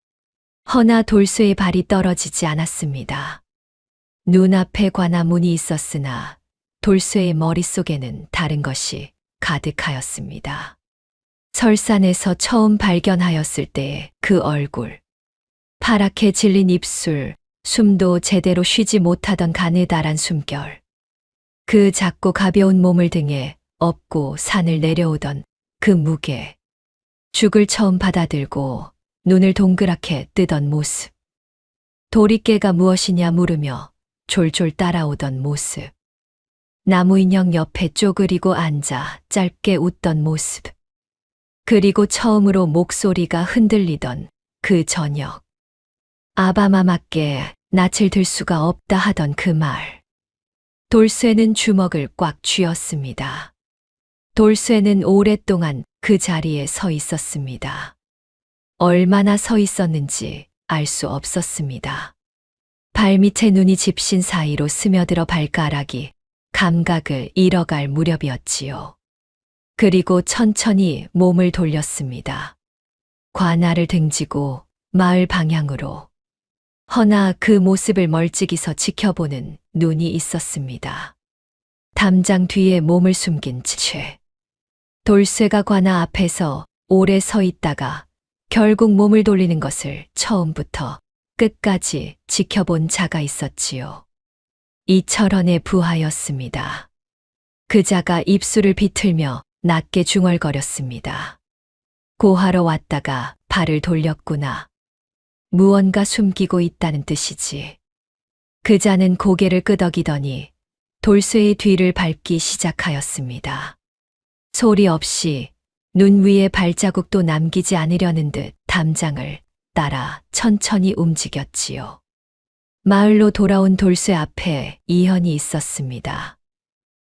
Speaker 3: 허나 돌쇠의 발이 떨어지지 않았습니다. 눈앞에 관아 문이 있었으나 돌쇠의 머릿속에는 다른 것이 가득하였습니다. 설산에서 처음 발견하였을 때의 그 얼굴, 파랗게 질린 입술, 숨도 제대로 쉬지 못하던 가느다란 숨결, 그 작고 가벼운 몸을 등에 업고 산을 내려오던 그 무게, 죽을 처음 받아들고 눈을 동그랗게 뜨던 모습, 도리깨가 무엇이냐 물으며 졸졸 따라오던 모습, 나무 인형 옆에 쪼그리고 앉아 짧게 웃던 모습, 그리고 처음으로 목소리가 흔들리던 그 저녁, 아바마마께 낯을 들 수가 없다 하던 그 말. 돌쇠는 주먹을 꽉 쥐었습니다. 돌쇠는 오랫동안 그 자리에 서 있었습니다. 얼마나 서 있었는지 알 수 없었습니다. 발밑에 눈이 집신 사이로 스며들어 발가락이 감각을 잃어갈 무렵이었지요. 그리고 천천히 몸을 돌렸습니다. 관아를 등지고 마을 방향으로. 허나 그 모습을 멀찍이서 지켜보는 눈이 있었습니다. 담장 뒤에 몸을 숨긴 채 돌쇠가 관아 앞에서 오래 서 있다가 결국 몸을 돌리는 것을 처음부터 끝까지 지켜본 자가 있었지요. 이철원의 부하였습니다. 그 자가 입술을 비틀며 낮게 중얼거렸습니다. 고하러 왔다가 발을 돌렸구나. 무언가 숨기고 있다는 뜻이지. 그 자는 고개를 끄덕이더니 돌쇠의 뒤를 밟기 시작하였습니다. 소리 없이 눈 위에 발자국도 남기지 않으려는 듯 담장을 따라 천천히 움직였지요. 마을로 돌아온 돌쇠 앞에 이현이 있었습니다.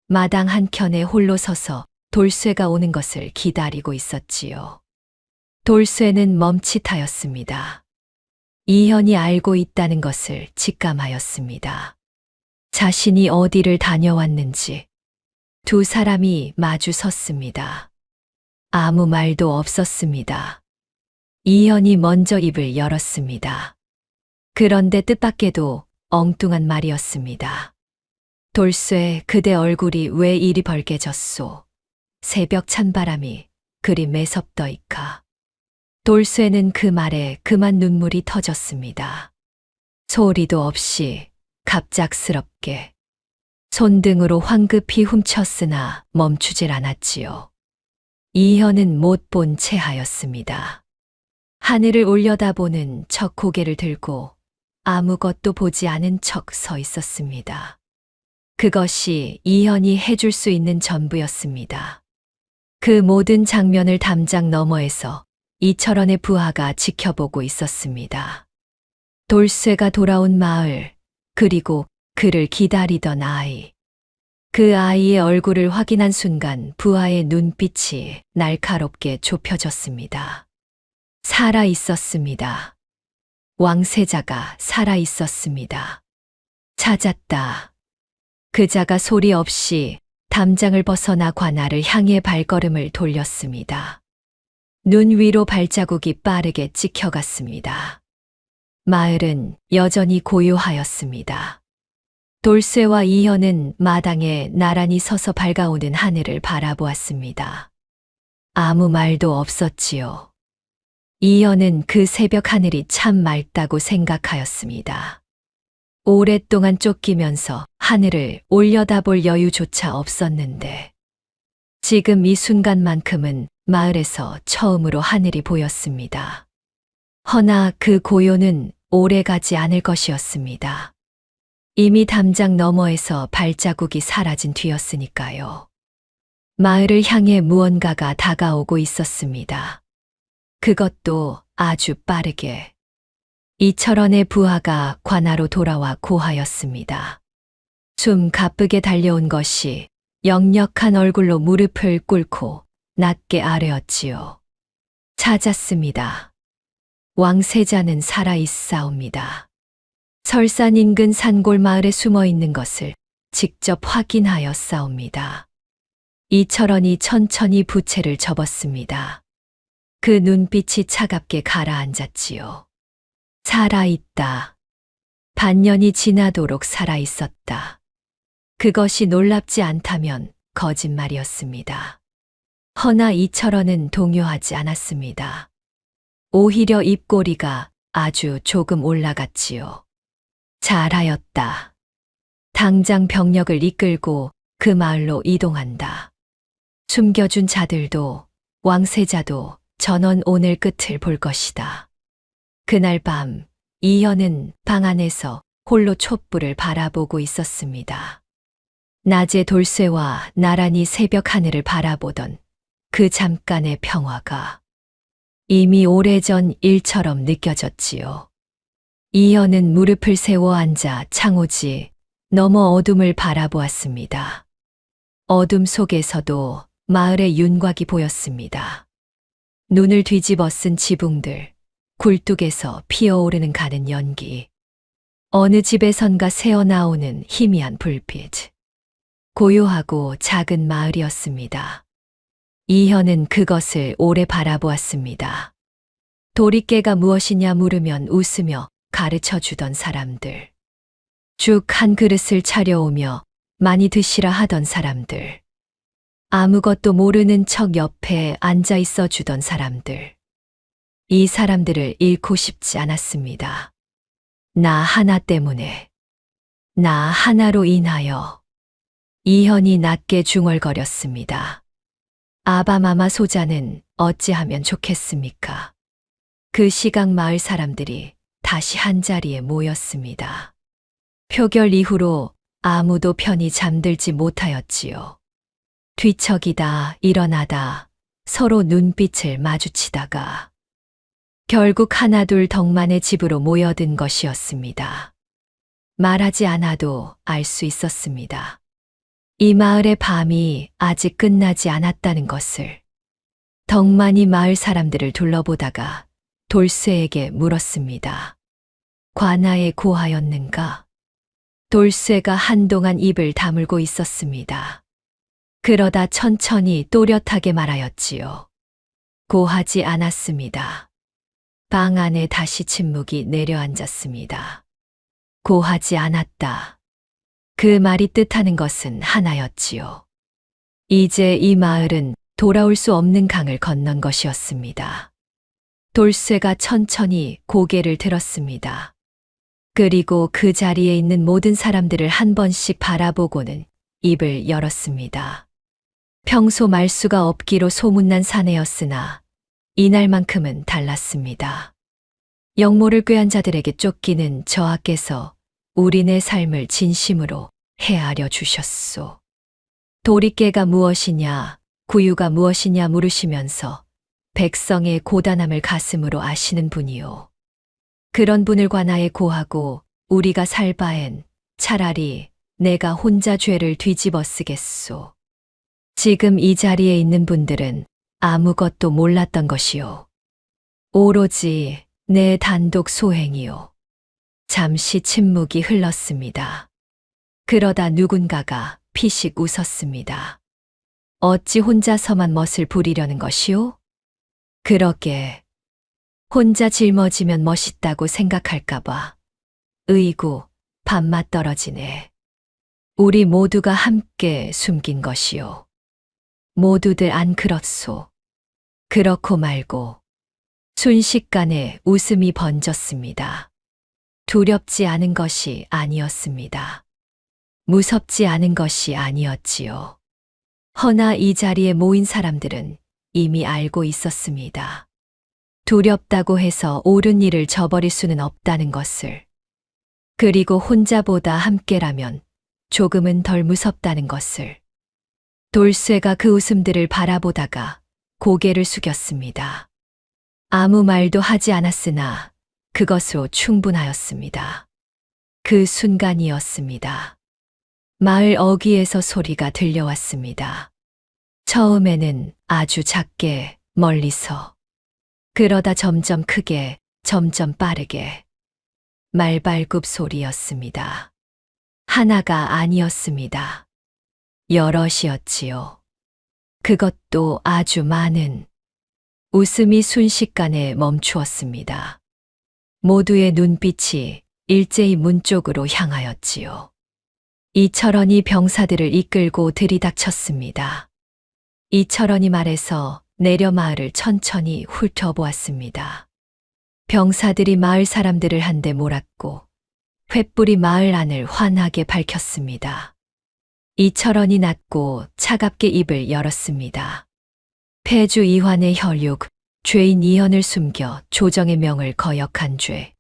Speaker 3: 마당 한켠에 홀로 서서 돌쇠가 오는 것을 기다리고 있었지요. 돌쇠는 멈칫하였습니다. 이현이 알고 있다는 것을 직감하였습니다. 자신이 어디를 다녀왔는지. 두 사람이 마주 섰습니다. 아무 말도 없었습니다. 이현이 먼저 입을 열었습니다. 그런데 뜻밖에도 엉뚱한 말이었습니다. 돌쇠, 그대 얼굴이 왜 이리 벌개졌소? 새벽 찬바람이 그리 매섭더이까. 돌쇠는 그 말에 그만 눈물이 터졌습니다. 소리도 없이 갑작스럽게 손등으로 황급히 훔쳤으나 멈추질 않았지요. 이현은 못 본 채 하였습니다. 하늘을 올려다보는 척 고개를 들고 아무것도 보지 않은 척 서 있었습니다. 그것이 이현이 해줄 수 있는 전부였습니다. 그 모든 장면을 담장 너머에서 이철원의 부하가 지켜보고 있었습니다. 돌쇠가 돌아온 마을, 그리고 그를 기다리던 아이. 그 아이의 얼굴을 확인한 순간 부하의 눈빛이 날카롭게 좁혀졌습니다. 살아 있었습니다. 왕세자가 살아 있었습니다. 찾았다. 그자가 소리 없이 담장을 벗어나 관아를 향해 발걸음을 돌렸습니다. 눈 위로 발자국이 빠르게 찍혀갔습니다. 마을은 여전히 고요하였습니다. 돌쇠와 이현은 마당에 나란히 서서 밝아오는 하늘을 바라보았습니다. 아무 말도 없었지요. 이현은 그 새벽 하늘이 참 맑다고 생각하였습니다. 오랫동안 쫓기면서 하늘을 올려다볼 여유조차 없었는데 지금 이 순간만큼은 마을에서 처음으로 하늘이 보였습니다. 허나 그 고요는 오래가지 않을 것이었습니다. 이미 담장 너머에서 발자국이 사라진 뒤였으니까요. 마을을 향해 무언가가 다가오고 있었습니다. 그것도 아주 빠르게. 이철원의 부하가 관아로 돌아와 고하였습니다. 숨 가쁘게 달려온 것이 역력한 얼굴로 무릎을 꿇고 낮게 아뢰었지요. 찾았습니다. 왕세자는 살아있사옵니다. 설산 인근 산골 마을에 숨어 있는 것을 직접 확인하였사옵니다. 이철원이 천천히 부채를 접었습니다. 그 눈빛이 차갑게 가라앉았지요. 살아있다. 반년이 지나도록 살아있었다. 그것이 놀랍지 않다면 거짓말이었습니다. 허나 이철원은 동요하지 않았습니다. 오히려 입꼬리가 아주 조금 올라갔지요. 잘하였다. 당장 병력을 이끌고 그 마을로 이동한다. 숨겨준 자들도 왕세자도 전원 오늘 끝을 볼 것이다. 그날 밤 이현은 방 안에서 홀로 촛불을 바라보고 있었습니다. 낮에 돌쇠와 나란히 새벽 하늘을 바라보던 그 잠깐의 평화가 이미 오래전 일처럼 느껴졌지요. 이현은 무릎을 세워 앉아 창호지 너머 어둠을 바라보았습니다. 어둠 속에서도 마을의 윤곽이 보였습니다. 눈을 뒤집어 쓴 지붕들, 굴뚝에서 피어오르는 가는 연기, 어느 집에선가 새어나오는 희미한 불빛. 고요하고 작은 마을이었습니다. 이현은 그것을 오래 바라보았습니다. 도리깨가 무엇이냐 물으면 웃으며 가르쳐 주던 사람들. 죽 한 그릇을 차려오며 많이 드시라 하던 사람들. 아무것도 모르는 척 옆에 앉아 있어 주던 사람들. 이 사람들을 잃고 싶지 않았습니다. 나 하나 때문에, 나 하나로 인하여. 이현이 낮게 중얼거렸습니다. 아바마마 소자는 어찌하면 좋겠습니까? 그 시각 마을 사람들이 다시 한자리에 모였습니다. 표결 이후로 아무도 편히 잠들지 못하였지요. 뒤척이다 일어나다 서로 눈빛을 마주치다가 결국 하나둘 덕만의 집으로 모여든 것이었습니다. 말하지 않아도 알 수 있었습니다. 이 마을의 밤이 아직 끝나지 않았다는 것을. 덕만이 마을 사람들을 둘러보다가 돌쇠에게 물었습니다. 관아에 고하였는가? 돌쇠가 한동안 입을 다물고 있었습니다. 그러다 천천히 또렷하게 말하였지요. 고하지 않았습니다. 방 안에 다시 침묵이 내려앉았습니다. 고하지 않았다. 그 말이 뜻하는 것은 하나였지요. 이제 이 마을은 돌아올 수 없는 강을 건넌 것이었습니다. 돌쇠가 천천히 고개를 들었습니다. 그리고 그 자리에 있는 모든 사람들을 한 번씩 바라보고는 입을 열었습니다. 평소 말수가 없기로 소문난 사내였으나 이날만큼은 달랐습니다. 영모를 꾀한 자들에게 쫓기는 저하께서 우리네 삶을 진심으로 헤아려 주셨소. 도리깨가 무엇이냐, 구유가 무엇이냐 물으시면서 백성의 고단함을 가슴으로 아시는 분이요. 그런 분을 관하에 고하고 우리가 살 바엔 차라리 내가 혼자 죄를 뒤집어 쓰겠소. 지금 이 자리에 있는 분들은 아무것도 몰랐던 것이요. 오로지 내 단독 소행이요. 잠시 침묵이 흘렀습니다. 그러다 누군가가 피식 웃었습니다. 어찌 혼자서만 멋을 부리려는 것이요? 그러게 혼자 짊어지면 멋있다고 생각할까봐. 으이구, 밥맛 떨어지네. 우리 모두가 함께 숨긴 것이요. 모두들 안 그렇소. 그렇고 말고. 순식간에 웃음이 번졌습니다. 두렵지 않은 것이 아니었습니다. 무섭지 않은 것이 아니었지요. 허나 이 자리에 모인 사람들은 이미 알고 있었습니다. 두렵다고 해서 옳은 일을 저버릴 수는 없다는 것을. 그리고 혼자보다 함께라면 조금은 덜 무섭다는 것을. 돌쇠가 그 웃음들을 바라보다가 고개를 숙였습니다. 아무 말도 하지 않았으나 그것으로 충분하였습니다. 그 순간이었습니다. 마을 어귀에서 소리가 들려왔습니다. 처음에는 아주 작게, 멀리서. 그러다 점점 크게, 점점 빠르게. 말발굽 소리였습니다. 하나가 아니었습니다. 여럿이었지요. 그것도 아주 많은. 웃음이 순식간에 멈추었습니다. 모두의 눈빛이 일제히 문 쪽으로 향하였지요. 이철원이 병사들을 이끌고 들이닥쳤습니다. 이철원이 말해서 내려 마을을 천천히 훑어보았습니다. 병사들이 마을 사람들을 한데 몰았고 횃불이 마을 안을 환하게 밝혔습니다. 이철원이 낮고 차갑게 입을 열었습니다. 폐주 이환의 혈육, 죄인 이현을 숨겨 조정의 명을 거역한 죄.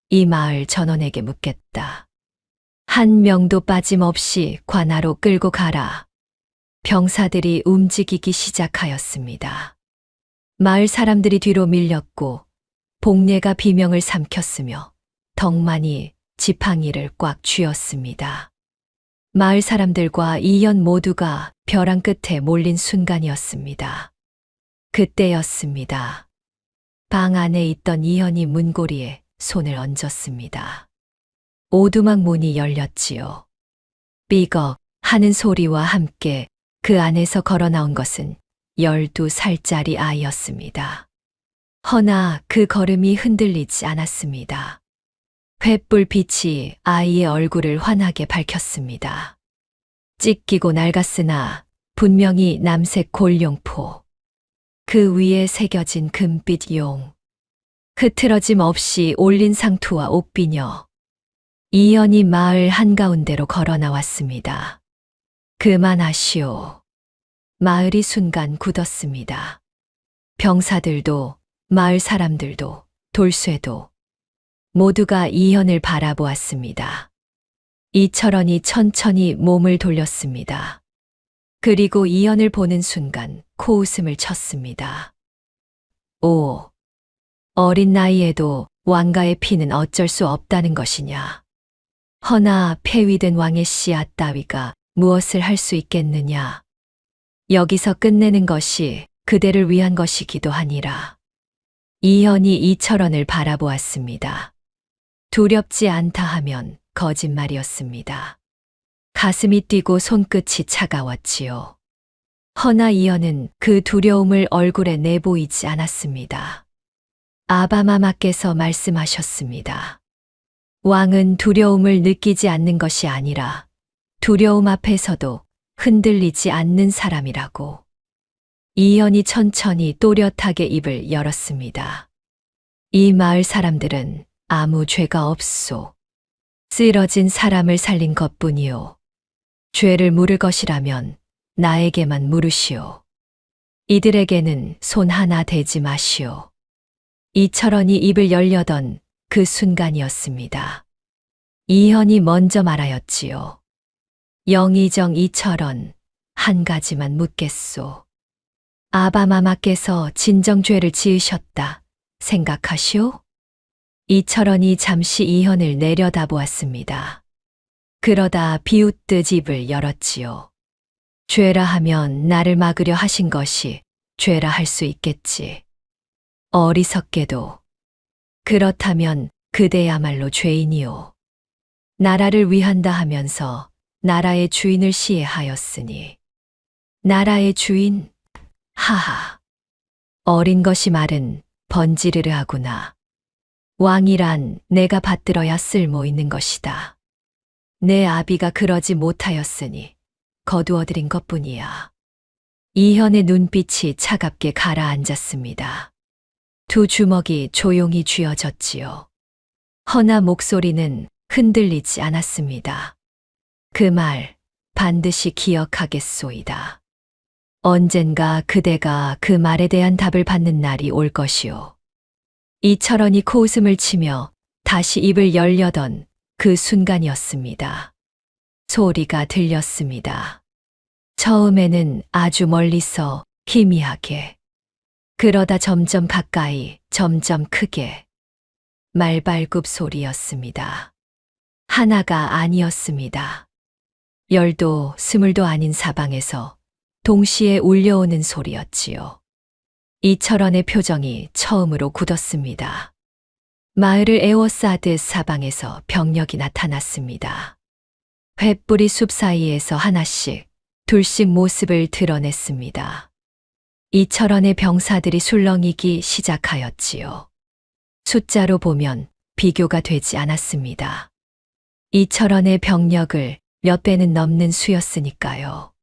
Speaker 3: 이 마을 전원에게 묻겠다. 한 명도 빠짐없이 관하로 끌고 가라. 병사들이 움직이기 시작하였습니다. 마을 사람들이 뒤로 밀렸고 복례가 비명을 삼켰으며 덕만이 지팡이를 꽉 쥐었습니다. 마을 사람들과 이현 모두가 벼랑 끝에 몰린 순간이었습니다. 그때였습니다. 방 안에 있던 이현이 문고리에 손을 얹었습니다. 오두막 문이 열렸지요. 삐걱 하는 소리와 함께 그 안에서 걸어 나온 것은 12살짜리 아이였습니다. 허나 그 걸음이 흔들리지 않았습니다. 횃불 빛이 아이의 얼굴을 환하게 밝혔습니다. 찢기고 낡았으나 분명히 남색 골룡포. 그 위에 새겨진 금빛 용. 흐트러짐 없이 올린 상투와 옥비녀. 이연이 마을 한가운데로 걸어 나왔습니다. 그만하시오. 마을이 순간 굳었습니다. 병사들도, 마을 사람들도, 돌쇠도 모두가 이현을 바라보았습니다. 이철원이 천천히 몸을 돌렸습니다. 그리고 이현을 보는 순간 코웃음을 쳤습니다. 오, 어린 나이에도 왕가의 피는 어쩔 수 없다는 것이냐. 허나 폐위된 왕의 씨앗 따위가 무엇을 할 수 있겠느냐. 여기서 끝내는 것이 그대를 위한 것이기도 하니라. 이현이 이철원을 바라보았습니다. 두렵지 않다 하면 거짓말이었습니다. 가슴이 뛰고 손끝이 차가웠지요. 허나 이현은 그 두려움을 얼굴에 내보이지 않았습니다. 아바마마께서 말씀하셨습니다. 왕은 두려움을 느끼지 않는 것이 아니라 두려움 앞에서도 흔들리지 않는 사람이라고. 이현이 천천히 또렷하게 입을 열었습니다. 이 마을 사람들은 아무 죄가 없소. 쓰러진 사람을 살린 것뿐이요. 죄를 물을 것이라면 나에게만 물으시오. 이들에게는 손 하나 대지 마시오. 이철원이 입을 열려던 그 순간이었습니다. 이현이 먼저 말하였지요. 영의정 이철원, 한 가지만 묻겠소. 아바마마께서 진정죄를 지으셨다 생각하시오? 이철원이 잠시 이현을 내려다보았습니다. 그러다 비웃듯 입을 열었지요. 죄라 하면 나를 막으려 하신 것이 죄라 할 수 있겠지. 어리석게도. 그렇다면 그대야말로 죄인이오. 나라를 위한다 하면서 나라의 주인을 시해하였으니. 나라의 주인? 하하. 어린 것이 말은 번지르르하구나. 왕이란 내가 받들어야 쓸모 있는 것이다. 내 아비가 그러지 못하였으니 거두어들인 것뿐이야. 이현의 눈빛이 차갑게 가라앉았습니다. 두 주먹이 조용히 쥐어졌지요. 허나 목소리는 흔들리지 않았습니다. 그 말 반드시 기억하겠소이다. 언젠가 그대가 그 말에 대한 답을 받는 날이 올 것이오. 이철원이 코웃음을 치며 다시 입을 열려던 그 순간이었습니다. 소리가 들렸습니다. 처음에는 아주 멀리서 희미하게. 그러다 점점 가까이, 점점 크게. 말발굽 소리였습니다. 하나가 아니었습니다. 열도 스물도 아닌 사방에서 동시에 울려오는 소리였지요. 이철원의 표정이 처음으로 굳었습니다. 마을을 에워싸듯 사방에서 병력이 나타났습니다. 횃불이 숲 사이에서 하나씩, 둘씩 모습을 드러냈습니다. 이철원의 병사들이 술렁이기 시작하였지요. 숫자로 보면 비교가 되지 않았습니다. 이철원의 병력을 몇 배는 넘는 수였으니까요.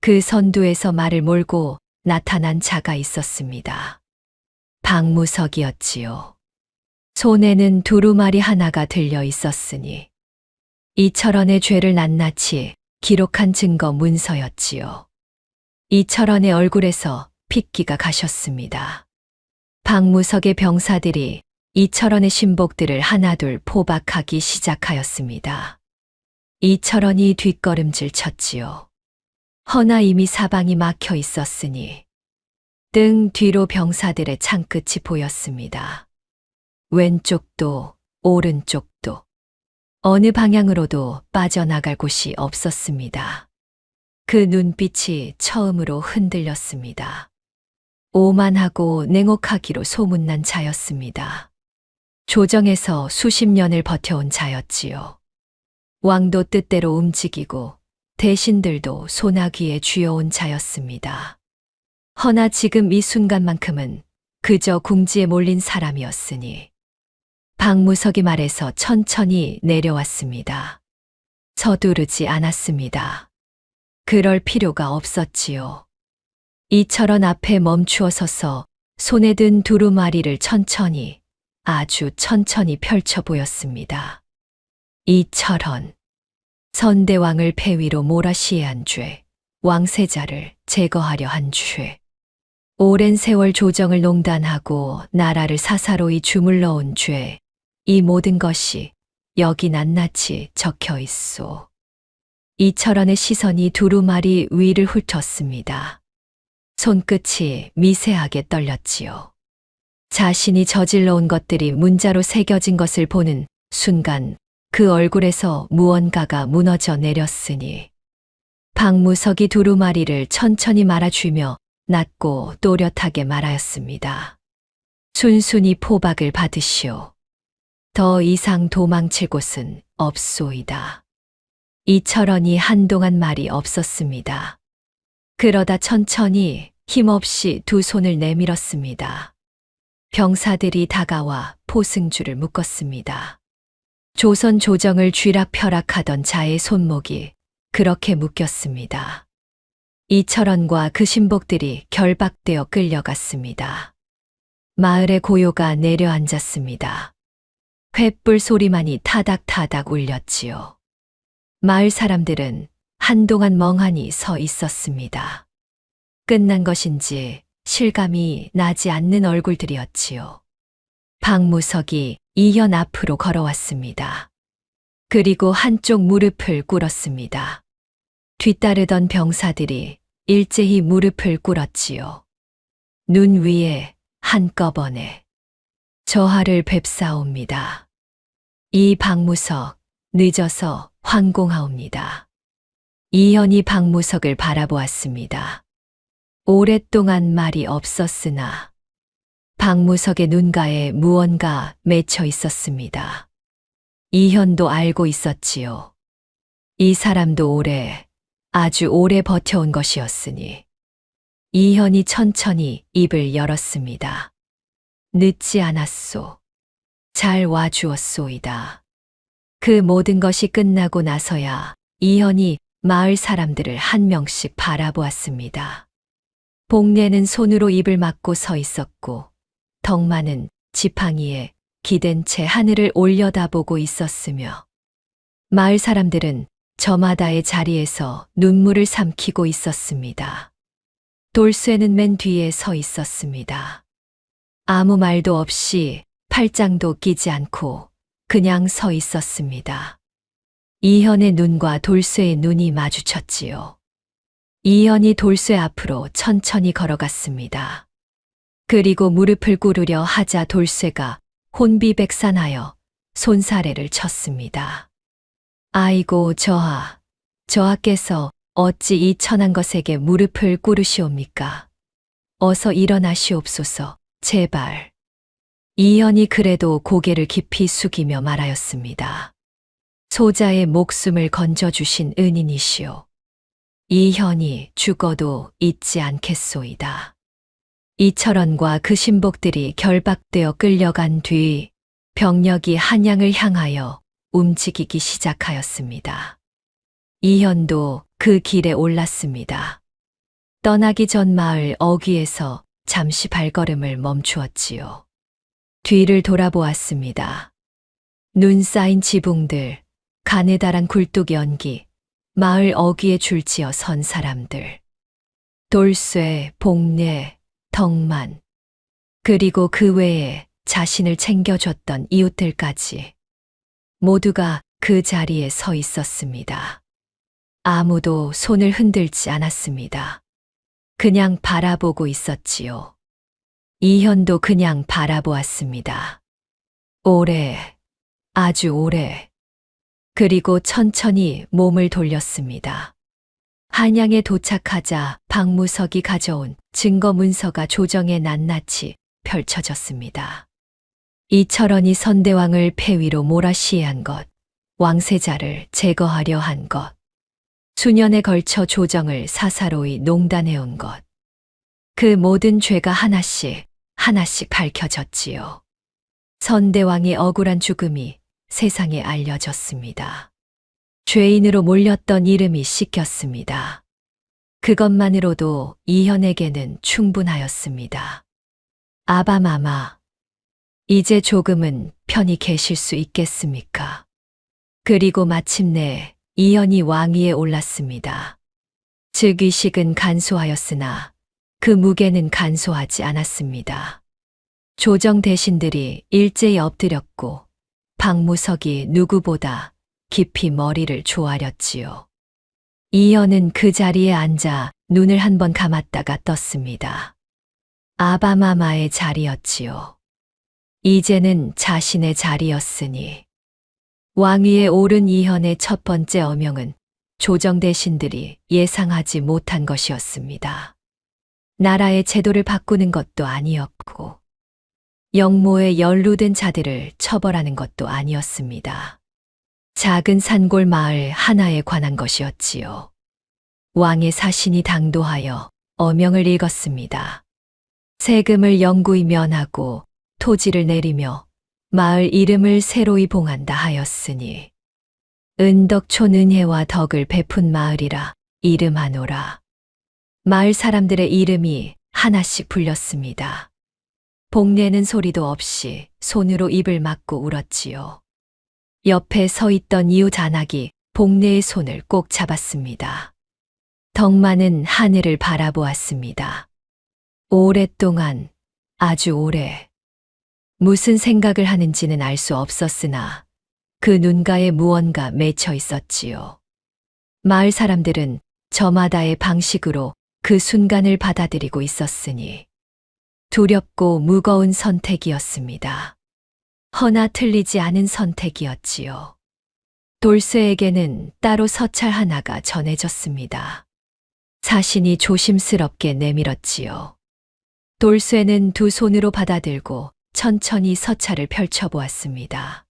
Speaker 3: 그 선두에서 말을 몰고 나타난 자가 있었습니다. 박무석이었지요. 손에는 두루마리 하나가 들려 있었으니 이철원의 죄를 낱낱이 기록한 증거 문서였지요. 이철원의 얼굴에서 핏기가 가셨습니다. 박무석의 병사들이 이철원의 신복들을 하나둘 포박하기 시작하였습니다. 이철원이 뒷걸음질 쳤지요. 허나 이미 사방이 막혀 있었으니 등 뒤로 병사들의 창끝이 보였습니다. 왼쪽도 오른쪽도 어느 방향으로도 빠져나갈 곳이 없었습니다. 그 눈빛이 처음으로 흔들렸습니다. 오만하고 냉혹하기로 소문난 자였습니다. 조정에서 수십 년을 버텨온 자였지요. 왕도 뜻대로 움직이고 대신들도 소나귀에 쥐어온 자였습니다. 허나 지금 이 순간만큼은 그저 궁지에 몰린 사람이었으니 박무석이 말해서 천천히 내려왔습니다. 서두르지 않았습니다. 그럴 필요가 없었지요. 이철원 앞에 멈추어 서서 손에 든 두루마리를 천천히, 아주 천천히 펼쳐 보였습니다. 이철원, 선대왕을 폐위로 몰아시해한 죄, 왕세자를 제거하려 한 죄, 오랜 세월 조정을 농단하고 나라를 사사로이 주물러온 죄, 이 모든 것이 여기 낱낱이 적혀 있소. 이철원의 시선이 두루마리 위를 훑었습니다. 손끝이 미세하게 떨렸지요. 자신이 저질러 온 것들이 문자로 새겨진 것을 보는 순간 그 얼굴에서 무언가가 무너져 내렸으니 박무석이 두루마리를 천천히 말아주며 낮고 또렷하게 말하였습니다. 순순히 포박을 받으시오. 더 이상 도망칠 곳은 없소이다. 이철원이 한동안 말이 없었습니다. 그러다 천천히 힘없이 두 손을 내밀었습니다. 병사들이 다가와 포승줄을 묶었습니다. 조선 조정을 쥐락펴락하던 자의 손목이 그렇게 묶였습니다. 이철원과 그 신복들이 결박되어 끌려갔습니다. 마을의 고요가 내려앉았습니다. 횃불 소리만이 타닥타닥 울렸지요. 마을 사람들은 한동안 멍하니 서 있었습니다. 끝난 것인지 실감이 나지 않는 얼굴들이었지요. 박무석이 이현 앞으로 걸어왔습니다. 그리고 한쪽 무릎을 꿇었습니다. 뒤따르던 병사들이 일제히 무릎을 꿇었지요. 눈 위에 한꺼번에 저하를 뵙사옵니다. 이 박무석 늦어서 황공하옵니다. 이현이 박무석을 바라보았습니다. 오랫동안 말이 없었으나 박무석의 눈가에 무언가 맺혀 있었습니다. 이현도 알고 있었지요. 이 사람도 아주 오래 버텨온 것이었으니 이현이 천천히 입을 열었습니다. 늦지 않았소. 잘 와주었소이다. 그 모든 것이 끝나고 나서야 이현이 마을 사람들을 한 명씩 바라보았습니다. 복례는 손으로 입을 막고 서 있었고 덕만은 지팡이에 기댄 채 하늘을 올려다보고 있었으며 마을 사람들은 저마다의 자리에서 눈물을 삼키고 있었습니다. 돌쇠는 맨 뒤에 서 있었습니다. 아무 말도 없이 팔짱도 끼지 않고 그냥 서 있었습니다. 이현의 눈과 돌쇠의 눈이 마주쳤지요. 이현이 돌쇠 앞으로 천천히 걸어갔습니다. 그리고 무릎을 꿇으려 하자 돌쇠가 혼비백산하여 손사래를 쳤습니다. 아이고 저하, 저하께서 어찌 이 천한 것에게 무릎을 꿇으시옵니까? 어서 일어나시옵소서, 제발. 이현이 그래도 고개를 깊이 숙이며 말하였습니다. 소자의 목숨을 건져주신 은인이시오. 이현이 죽어도 잊지 않겠소이다. 이철원과 그 신복들이 결박되어 끌려간 뒤 병력이 한양을 향하여 움직이기 시작하였습니다. 이현도 그 길에 올랐습니다. 떠나기 전 마을 어귀에서 잠시 발걸음을 멈추었지요. 뒤를 돌아보았습니다. 눈 쌓인 지붕들, 가느다란 굴뚝 연기, 마을 어귀에 줄지어 선 사람들. 돌쇠, 복례, 덕만, 그리고 그 외에 자신을 챙겨줬던 이웃들까지 모두가 그 자리에 서 있었습니다. 아무도 손을 흔들지 않았습니다. 그냥 바라보고 있었지요. 이현도 그냥 바라보았습니다. 오래, 아주 오래. 그리고 천천히 몸을 돌렸습니다. 한양에 도착하자 박무석이 가져온 증거 문서가 조정에 낱낱이 펼쳐졌습니다. 이철원이 선대왕을 폐위로 몰아시해한 것, 왕세자를 제거하려 한 것, 수년에 걸쳐 조정을 사사로이 농단해온 것, 그 모든 죄가 하나씩 밝혀졌지요. 선대왕의 억울한 죽음이 세상에 알려졌습니다. 죄인으로 몰렸던 이름이 씻겼습니다. 그것만으로도 이현에게는 충분하였습니다. 아바마마, 이제 조금은 편히 계실 수 있겠습니까? 그리고 마침내 이현이 왕위에 올랐습니다. 즉위식은 간소하였으나 그 무게는 간소하지 않았습니다. 조정 대신들이 일제히 엎드렸고 박무석이 누구보다 깊이 머리를 조아렸지요. 이현은 그 자리에 앉아 눈을 한 번 감았다가 떴습니다. 아바마마의 자리였지요. 이제는 자신의 자리였으니 왕위에 오른 이현의 첫 번째 어명은 조정 대신들이 예상하지 못한 것이었습니다. 나라의 제도를 바꾸는 것도 아니었고 영모에 연루된 자들을 처벌하는 것도 아니었습니다. 작은 산골 마을 하나에 관한 것이었지요. 왕의 사신이 당도하여 어명을 읽었습니다. 세금을 영구히 면하고 토지를 내리며 마을 이름을 새로이 봉한다 하였으니 은덕촌 은혜와 덕을 베푼 마을이라 이름하노라. 마을 사람들의 이름이 하나씩 불렸습니다. 복내는 소리도 없이 손으로 입을 막고 울었지요. 옆에 서 있던 이웃 안악이 복내의 손을 꼭 잡았습니다. 덕만은 하늘을 바라보았습니다. 오랫동안, 아주 오래. 무슨 생각을 하는지는 알 수 없었으나 그 눈가에 무언가 맺혀 있었지요. 마을 사람들은 저마다의 방식으로 그 순간을 받아들이고 있었으니 두렵고 무거운 선택이었습니다. 허나 틀리지 않은 선택이었지요. 돌쇠에게는 따로 서찰 하나가 전해졌습니다. 사신이 조심스럽게 내밀었지요. 돌쇠는 두 손으로 받아들고 천천히 서찰을 펼쳐보았습니다.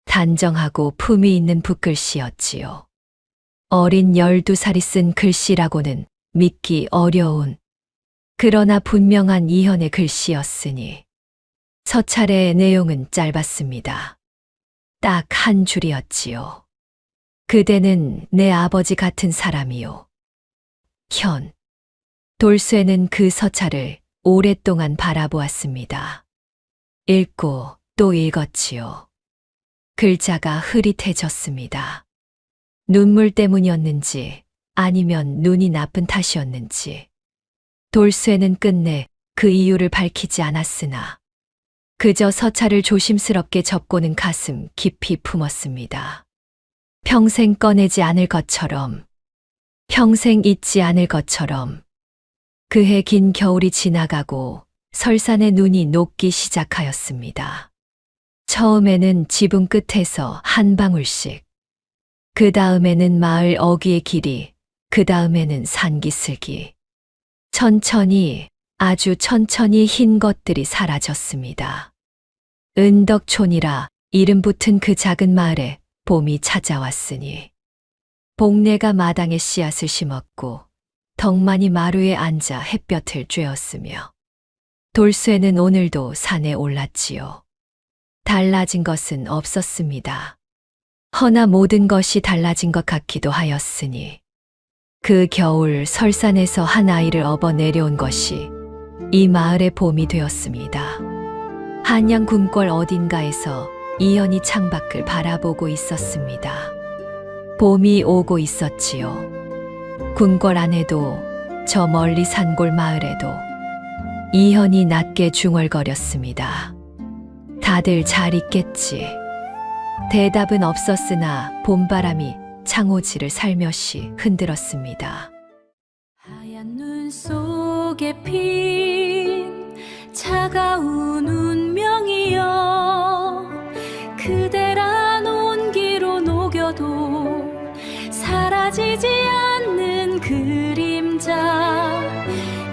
Speaker 3: 단정하고 품위 있는 붓글씨였지요. 어린 12살이 쓴 글씨라고는 믿기 어려운, 그러나 분명한 이현의 글씨였으니 서찰의 내용은 짧았습니다. 딱 한 줄이었지요. 그대는 내 아버지 같은 사람이요. 현. 돌쇠는 그 서찰을 오랫동안 바라보았습니다. 읽고 또 읽었지요. 글자가 흐릿해졌습니다. 눈물 때문이었는지 아니면 눈이 나쁜 탓이었는지 돌쇠는 끝내 그 이유를 밝히지 않았으나 그저 서찰을 조심스럽게 접고는 가슴 깊이 품었습니다. 평생 꺼내지 않을 것처럼, 평생 잊지 않을 것처럼 그해 긴 겨울이 지나가고 설산의 눈이 녹기 시작하였습니다. 처음에는 지붕 끝에서 한 방울씩, 그 다음에는 마을 어귀의 길이, 그 다음에는 산기슭이. 천천히, 아주 천천히 흰 것들이 사라졌습니다. 은덕촌이라 이름 붙은 그 작은 마을에 봄이 찾아왔으니 복내가 마당에 씨앗을 심었고 덕만이 마루에 앉아 햇볕을 쬐었으며 돌쇠는 오늘도 산에 올랐지요. 달라진 것은 없었습니다. 허나 모든 것이 달라진 것 같기도 하였으니 그 겨울 설산에서 한 아이를 업어 내려온 것이 이 마을의 봄이 되었습니다. 한양 궁궐 어딘가에서 이현이 창밖을 바라보고 있었습니다. 봄이 오고 있었지요. 궁궐 안에도 저 멀리 산골 마을에도 이현이 낮게 중얼거렸습니다. 다들 잘 있겠지. 대답은 없었으나 봄바람이 창호지를 살며시 흔들었습니다.
Speaker 1: 하얀 눈 속에 핀 차가운 운명이여 그대란 온기로 녹여도 사라지지 않는 그림자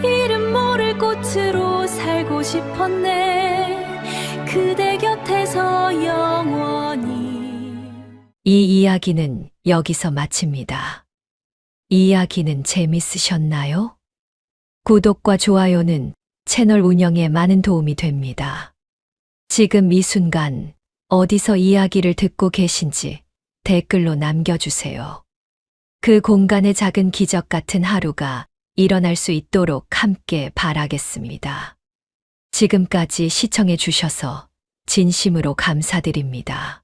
Speaker 1: 이름 모를 꽃으로 살고 싶었네 그대 곁에서 영원히
Speaker 3: 이 이야기는 여기서 마칩니다. 이 이야기는 재밌으셨나요? 구독과 좋아요는 채널 운영에 많은 도움이 됩니다. 지금 이 순간 어디서 이야기를 듣고 계신지 댓글로 남겨주세요. 그 공간의 작은 기적 같은 하루가 일어날 수 있도록 함께 바라겠습니다. 지금까지 시청해 주셔서 진심으로 감사드립니다.